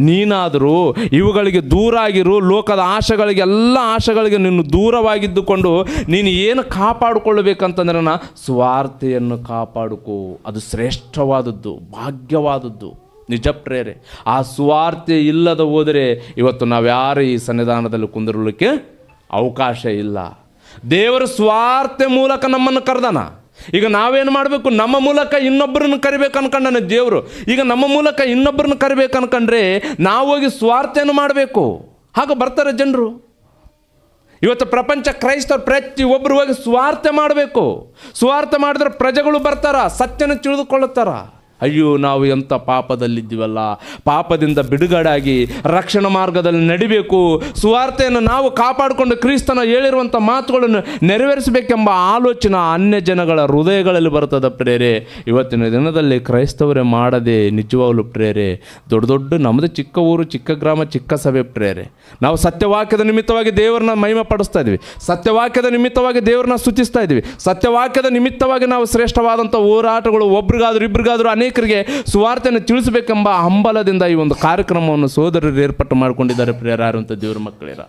ನೀನಾದರೂ ಇವುಗಳಿಗೆ ದೂರ ಆಗಿರು, ಲೋಕದ ಆಶೆಗಳಿಗೆ, ಎಲ್ಲ ಆಶೆಗಳಿಗೆ ನೀನು ದೂರವಾಗಿದ್ದುಕೊಂಡು ನೀನು ಏನು ಕಾಪಾಡಿಕೊಳ್ಳಬೇಕಂತಂದ್ರೆ ಸುವಾರ್ತೆಯನ್ನು ಕಾಪಾಡಿಕೋ. ಅದು ಶ್ರೇಷ್ಠವಾದದ್ದು, ಭಾಗ್ಯವಾದದ್ದು. ನಿಜ ಪ್ರೇರೆ, ಆ ಸುವಾರ್ತೆ ಇಲ್ಲದ ಹೋದರೆ ಇವತ್ತು ನಾವ್ಯಾರು ಈ ಸನ್ನಿಧಾನದಲ್ಲಿ ಕುಂದಿರಲಿಕ್ಕೆ ಅವಕಾಶ ಇಲ್ಲ. ದೇವರ ಸ್ವಾರ್ಥ ಮೂಲಕ ನಮ್ಮನ್ನು ಕರೆದಾನ. ಈಗ ನಾವೇನು ಮಾಡಬೇಕು? ನಮ್ಮ ಮೂಲಕ ಇನ್ನೊಬ್ಬರನ್ನು ಕರಿಬೇಕು ಅನ್ಕೊಂಡಾನೆ ದೇವರು. ಈಗ ನಮ್ಮ ಮೂಲಕ ಇನ್ನೊಬ್ಬರನ್ನು ಕರಿಬೇಕು ಅನ್ಕೊಂಡ್ರೆ ನಾವು ಹೋಗಿ ಸ್ವಾರ್ಥವನ್ನು ಮಾಡಬೇಕು. ಹಾಗೆ ಬರ್ತಾರೆ ಜನರು. ಇವತ್ತು ಪ್ರಪಂಚ ಕ್ರೈಸ್ತರು ಪ್ರತಿಯೊಬ್ಬರು ಹೋಗಿ ಸ್ವಾರ್ಥ ಮಾಡಬೇಕು. ಸ್ವಾರ್ಥ ಮಾಡಿದ್ರೆ ಪ್ರಜೆಗಳು ಬರ್ತಾರ, ಸತ್ಯನ ತಿಳಿದುಕೊಳ್ಳುತ್ತಾರ. ಅಯ್ಯೋ, ನಾವು ಎಂಥ ಪಾಪದಲ್ಲಿದ್ದೀವಲ್ಲ, ಪಾಪದಿಂದ ಬಿಡುಗಡೆಯಾಗಿ ರಕ್ಷಣಾ ಮಾರ್ಗದಲ್ಲಿ ನಡಿಬೇಕು, ಸುವಾರ್ತೆಯನ್ನು ನಾವು ಕಾಪಾಡಿಕೊಂಡು ಕ್ರಿಸ್ತನ ಹೇಳಿರುವಂಥ ಮಾತುಗಳನ್ನು ನೆರವೇರಿಸಬೇಕೆಂಬ ಆಲೋಚನೆ ಅನ್ಯ ಜನಗಳ ಹೃದಯಗಳಲ್ಲಿ ಬರ್ತದೆ ಪ್ರೇರೆ. ಇವತ್ತಿನ ದಿನದಲ್ಲಿ ಕ್ರೈಸ್ತವರೇ ಮಾಡದೆ ನಿಜವಾಗಲೂ ಪ್ರೇರೆ, ದೊಡ್ಡ ನಮ್ಮದು ಚಿಕ್ಕ ಊರು, ಚಿಕ್ಕ ಗ್ರಾಮ, ಚಿಕ್ಕ ಸಭೆ ಪ್ರೇರೆ. ನಾವು ಸತ್ಯವಾಕ್ಯದ ನಿಮಿತ್ತವಾಗಿ ದೇವರನ್ನ ಮಹಿಮೆ ಪಡಿಸ್ತಾ ಇದ್ವಿ, ಸತ್ಯವಾಕ್ಯದ ನಿಮಿತ್ತವಾಗಿ ದೇವರನ್ನ ಸ್ತುತಿಸ್ತಾ ಇದ್ವಿ, ಸತ್ಯವಾಕ್ಯದ ನಿಮಿತ್ತವಾಗಿ ನಾವು ಶ್ರೇಷ್ಠವಾದಂಥ ಹೋರಾಟಗಳು ಒಬ್ರಿಗಾದ್ರೂ ಇಬ್ರಿಗಾದ್ರೂ ಅನೇಕರಿಗೆ ಸುವಾರ್ತೆಯನ್ನು ತಿಳಿಸಬೇಕೆಂಬ ಹಂಬಲದಿಂದ ಈ ಒಂದು ಕಾರ್ಯಕ್ರಮವನ್ನು ಸೋದರರು ಏರ್ಪಾಟು ಮಾಡಿಕೊಂಡಿದ್ದಾರೆ ಪ್ರೇರಾರುವಂಥ ದೇವರ ಮಕ್ಕಳಿರ.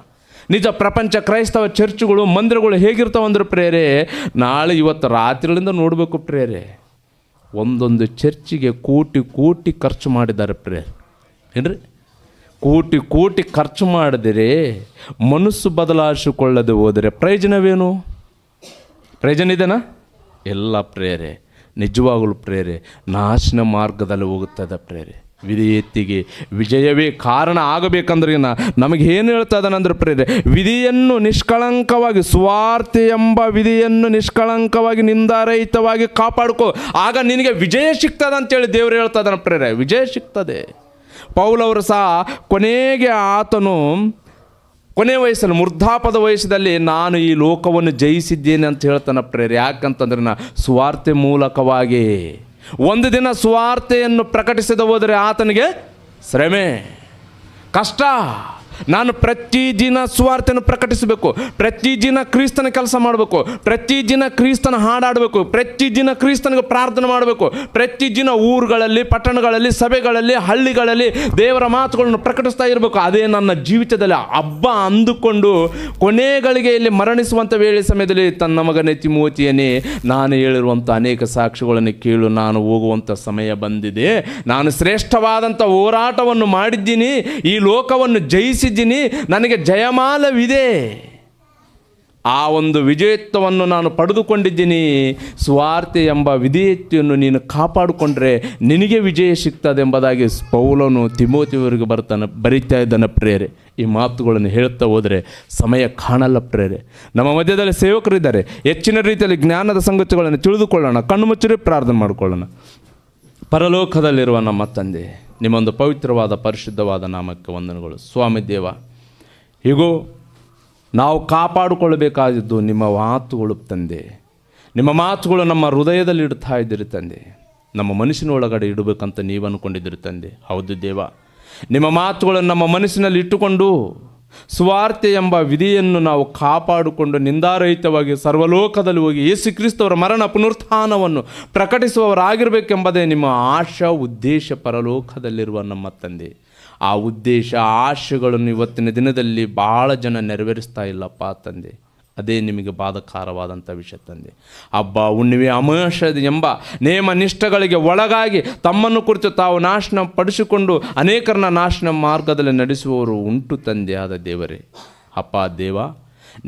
ನಿಜ, ಪ್ರಪಂಚ ಕ್ರೈಸ್ತವ ಚರ್ಚ್ಗಳು, ಮಂದಿರಗಳು ಹೇಗಿರ್ತಾವಂದ್ರೆ ಪ್ರೇರೆ, ನಾಳೆ ಇವತ್ತು ರಾತ್ರಿಗಳಿಂದ ನೋಡಬೇಕು ಪ್ರೇರೆ, ಒಂದೊಂದು ಚರ್ಚಿಗೆ ಕೋಟಿ ಖರ್ಚು ಮಾಡಿದ್ದಾರೆ ಪ್ರೇರೆ. ಏನ್ರಿ, ಕೋಟಿ ಖರ್ಚು ಮಾಡಿದರೆ ಮನಸ್ಸು ಬದಲಾಯಿಸಿಕೊಳ್ಳದೆ ಹೋದರೆ ಪ್ರಯೋಜನವೇನು? ಪ್ರಯೋಜನ ಇದೆನಾ? ಎಲ್ಲ ಪ್ರೇರೆ, ನಿಜವಾಗಲೂ ಪ್ರೇರೆ ನಾಶನ ಮಾರ್ಗದಲ್ಲಿ ಹೋಗುತ್ತದೆ ಪ್ರೇರೆ. ವಿಧೇಯತೆಗೆ ವಿಜಯವೇ ಕಾರಣ ಆಗಬೇಕಂದ್ರೆ ನಮಗೆ ಏನು ಹೇಳ್ತಾ ಇದ್ದಾನಂದ್ರೆ ಪ್ರೇರೆ, ವಿಧಿಯನ್ನು ನಿಷ್ಕಳಂಕವಾಗಿ, ಸ್ವಾರ್ಥ ಎಂಬ ವಿಧಿಯನ್ನು ನಿಷ್ಕಳಂಕವಾಗಿ ನಿಂದಾರಹಿತವಾಗಿ ಕಾಪಾಡ್ಕೋ, ಆಗ ನಿನಗೆ ವಿಜಯ ಸಿಗ್ತದೆ ಅಂತೇಳಿ ದೇವರು ಹೇಳ್ತಾ ಇದ್ದಾನೆ ಪ್ರೇರೆ. ವಿಜಯ ಸಿಗ್ತದೆ. ಪೌಲವರು ಸಹ ಕೊನೆಗೆ ಆತನು ಕೊನೆ ವಯಸ್ಸಲ್ಲಿ, ವೃದ್ಧಾಪದ ವಯಸ್ಸದಲ್ಲಿ ನಾನು ಈ ಲೋಕವನ್ನು ಜಯಿಸಿದ್ದೇನೆ ಅಂತ ಹೇಳ್ತಾನೆ ಪ್ರೇರೆ. ಯಾಕಂತಂದ್ರೆ ಸುವಾರ್ತೆ ಮೂಲಕವಾಗಿ ಒಂದು ದಿನ ಸುವಾರ್ತೆಯನ್ನು ಪ್ರಕಟಿಸದ ಹೋದರೆ ಆತನಿಗೆ ಶ್ರಮೆ, ಕಷ್ಟ. ನಾನು ಪ್ರತಿದಿನ ಸುವಾರ್ತೆಯನ್ನು ಪ್ರಕಟಿಸಬೇಕು, ಪ್ರತಿದಿನ ಕ್ರಿಸ್ತನ ಕೆಲಸ ಮಾಡಬೇಕು, ಪ್ರತಿದಿನ ಕ್ರಿಸ್ತನ ಹಾಡಾಡಬೇಕು, ಪ್ರತಿದಿನ ಕ್ರಿಸ್ತನಿಗೆ ಪ್ರಾರ್ಥನೆ ಮಾಡಬೇಕು, ಪ್ರತಿದಿನ ಊರುಗಳಲ್ಲಿ, ಪಟ್ಟಣಗಳಲ್ಲಿ, ಸಭೆಗಳಲ್ಲಿ, ಹಳ್ಳಿಗಳಲ್ಲಿ ದೇವರ ಮಾತುಗಳನ್ನು ಪ್ರಕಟಿಸ್ತಾ ಇರಬೇಕು. ಅದೇ ನನ್ನ ಜೀವಿತದಲ್ಲಿ ಹಬ್ಬ ಅಂದುಕೊಂಡು ಕೊನೆಗಳಿಗೆಯಲ್ಲಿ ಮರಣಿಸುವಂಥ ವೇಳೆ ಸಮಯದಲ್ಲಿ ತನ್ನ ಮಗನೇ ತಿಮೋತಿಯನೇ, ನಾನು ಹೇಳಿರುವಂಥ ಅನೇಕ ಸಾಕ್ಷಿಗಳನ್ನು ಕೇಳು, ನಾನು ಹೋಗುವಂಥ ಸಮಯ ಬಂದಿದೆ, ನಾನು ಶ್ರೇಷ್ಠವಾದಂಥ ಹೋರಾಟವನ್ನು ಮಾಡಿದ್ದೀನಿ, ಈ ಲೋಕವನ್ನು ಜಯಿಸಿದ್ದೀನಿ, ನನಗೆ ಜಯಮಾಲವಿದೆ, ಆ ಒಂದು ವಿಜಯತ್ವವನ್ನು ನಾನು ಪಡೆದುಕೊಂಡಿದ್ದೀನಿ. ಸ್ವಾರ್ಥ ಎಂಬ ವಿಧೇಯತೆಯನ್ನು ನೀನು ಕಾಪಾಡಿಕೊಂಡ್ರೆ ನಿನಗೆ ವಿಜಯ ಸಿಗ್ತದೆ ಎಂಬುದಾಗಿ ಪೌಲನು ತಿಮೋತಿಯವರಿಗೆ ಬರೀತಾ ಇದ್ದಾನೆ ಪ್ರೇರೆ. ಈ ಮಾತುಗಳನ್ನು ಹೇಳ್ತಾ ಹೋದರೆ ಸಮಯ ಕಾಣಲ್ಲ ಪ್ರೇರೆ. ನಮ್ಮ ಮಧ್ಯದಲ್ಲಿ ಸೇವಕರಿದ್ದಾರೆ, ಹೆಚ್ಚಿನ ರೀತಿಯಲ್ಲಿ ಜ್ಞಾನದ ಸಂಗತಿಗಳನ್ನು ತಿಳಿದುಕೊಳ್ಳೋಣ, ಕಣ್ಣು ಮುಚ್ಚಿ ಪ್ರಾರ್ಥನೆ ಮಾಡಿಕೊಳ್ಳೋಣ. ಪರಲೋಕದಲ್ಲಿರುವ ನಮ್ಮ ತಂದೆ, ನಿಮ್ಮೊಂದು ಪವಿತ್ರವಾದ ಪರಿಶುದ್ಧವಾದ ನಾಮಕ್ಕೆ ವಂದನೆಗಳು. ಸ್ವಾಮಿ ದೇವ, ಹೀಗೂ ನಾವು ಕಾಪಾಡಿಕೊಳ್ಳಬೇಕಾದದ್ದು ನಿಮ್ಮ ಮಾತುಗಳು ತಂದೆ. ನಿಮ್ಮ ಮಾತುಗಳು ನಮ್ಮ ಹೃದಯದಲ್ಲಿ ಇಡ್ತಾ ಇದ್ದೀರಿ ತಂದೆ, ನಮ್ಮ ಮನಸ್ಸಿನ ಒಳಗಡೆ ಇಡಬೇಕಂತ ನೀವು ಅಂದ್ಕೊಂಡಿದ್ದೀರಿ ತಂದೆ. ಹೌದು ದೇವ, ನಿಮ್ಮ ಮಾತುಗಳನ್ನು ನಮ್ಮ ಮನಸ್ಸಿನಲ್ಲಿ ಇಟ್ಟುಕೊಂಡು ಸುವಾರ್ತೆ ಎಂಬ ವಿಧಿಯನ್ನು ನಾವು ಕಾಪಾಡಿಕೊಂಡು ನಿಂದಾರಹಿತವಾಗಿ ಸರ್ವಲೋಕದಲ್ಲಿ ಹೋಗಿ ಯೇಸು ಕ್ರಿಸ್ತವರ ಮರಣ ಪುನರುತ್ಥಾನವನ್ನು ಪ್ರಕಟಿಸುವವರಾಗಿರಬೇಕೆಂಬುದೇ ನಿಮ್ಮ ಆಶಾ ಉದ್ದೇಶ ಪರಲೋಕದಲ್ಲಿರುವ ನಮ್ಮ ತಂದೆ. ಆ ಉದ್ದೇಶ ಆಶೆಗಳನ್ನು ಇವತ್ತಿನ ದಿನದಲ್ಲಿ ಭಾಳ ಜನ ನೆರವೇರಿಸ್ತಾ ಇಲ್ಲಪ್ಪ ತಂದೆ. ಅದೇ ನಿಮಗೆ ಬಾಧಕಾರವಾದಂಥ ವಿಷಯ ತಂದೆ. ಹಬ್ಬ ಹುಣ್ಣಿಮೆ ಅಮಾವಾಸ್ಯೆ ಎಂಬ ನೇಮ ನಿಷ್ಠೆಗಳಿಗೆ ಒಳಗಾಗಿ ತಮ್ಮನ್ನು ಕುರಿತು ತಾವು ನಾಶನ ಪಡಿಸಿಕೊಂಡು ಅನೇಕರನ್ನ ನಾಶನ ಮಾರ್ಗದಲ್ಲಿ ನಡೆಸುವವರು ಉಂಟು ತಂದೆ. ಆದ ದೇವರೇ, ಅಪ್ಪ ದೇವ,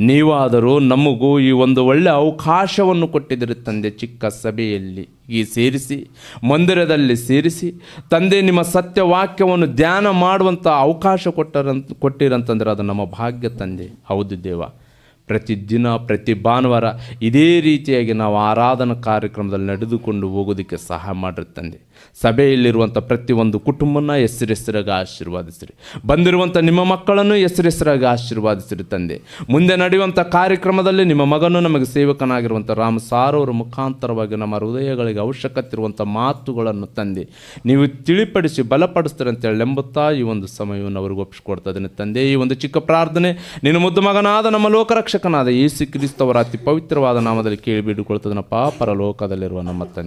ನೀವಾದರೂ ನಮಗೂ ಈ ಒಂದು ಒಳ್ಳೆಯ ಅವಕಾಶವನ್ನು ಕೊಟ್ಟಿದ್ದೀರಿ ತಂದೆ. ಚಿಕ್ಕ ಸಭೆಯಲ್ಲಿ ಈ ಸೇರಿಸಿ, ಮಂದಿರದಲ್ಲಿ ಸೇರಿಸಿ ತಂದೆ, ನಿಮ್ಮ ಸತ್ಯವಾಕ್ಯವನ್ನು ಧ್ಯಾನ ಮಾಡುವಂಥ ಅವಕಾಶ ಕೊಟ್ಟಿರಂತಂದ್ರೆ ಅದು ನಮ್ಮ ಭಾಗ್ಯ ತಂದೆ. ಹೌದು ದೇವ, ಪ್ರತಿದಿನ ಪ್ರತಿ ಭಾನುವಾರ ಇದೇ ರೀತಿಯಾಗಿ ನಾವು ಆರಾಧನಾ ಕಾರ್ಯಕ್ರಮದಲ್ಲಿ ನಡೆದುಕೊಂಡು ಹೋಗೋದಕ್ಕೆ ಸಹಾಯ ಮಾಡಿರಿ ತಂದೆ. ಸಭೆಯಲ್ಲಿರುವಂಥ ಪ್ರತಿಯೊಂದು ಕುಟುಂಬನ ಹೆಸರಾಗಿ ಆಶೀರ್ವಾದಿಸಿರಿ. ಬಂದಿರುವಂಥ ನಿಮ್ಮ ಮಕ್ಕಳನ್ನು ಹೆಸರಾಗಿ ಆಶೀರ್ವಾದಿಸಿರಿ ತಂದೆ. ಮುಂದೆ ನಡೆಯುವಂಥ ಕಾರ್ಯಕ್ರಮದಲ್ಲಿ ನಿಮ್ಮ ಮಗನು ನಮಗೆ ಸೇವಕನಾಗಿರುವಂಥ ರಾಮ್ ಸಾರ್ ಅವರ ಮುಖಾಂತರವಾಗಿ ನಮ್ಮ ಹೃದಯಗಳಿಗೆ ಅವಶ್ಯಕತೆ ಇರುವಂಥ ಮಾತುಗಳನ್ನು ತಂದೆ ನೀವು ತಿಳಿಪಡಿಸಿ ಬಲಪಡಿಸ್ತೀರಿ ಅಂತೇಳಿ ನಂಬುತ್ತಾ ಈ ಒಂದು ಸಮಯವನ್ನು ಅವ್ರಿಗೆ ಒಪ್ಪಿಸ್ಕೊಡ್ತಾ ಇದ್ದೀನಿ ತಂದೆ. ಈ ಒಂದು ಚಿಕ್ಕ ಪ್ರಾರ್ಥನೆ ನಿನ್ನ ಮುದ್ದು ಮಗನಾದ ನಮ್ಮ ಲೋಕರಕ್ಷಕನಾದ ಯೇಸು ಕ್ರಿಸ್ತವರ ಅತಿ ಪವಿತ್ರವಾದ ನಾಮದಲ್ಲಿ ಕೇಳಿ ಬೇಡಿಕೊಳ್ತದನಪ್ಪ, ಪರಲೋಕದಲ್ಲಿರುವ ನಮ್ಮ ತಂದೆ.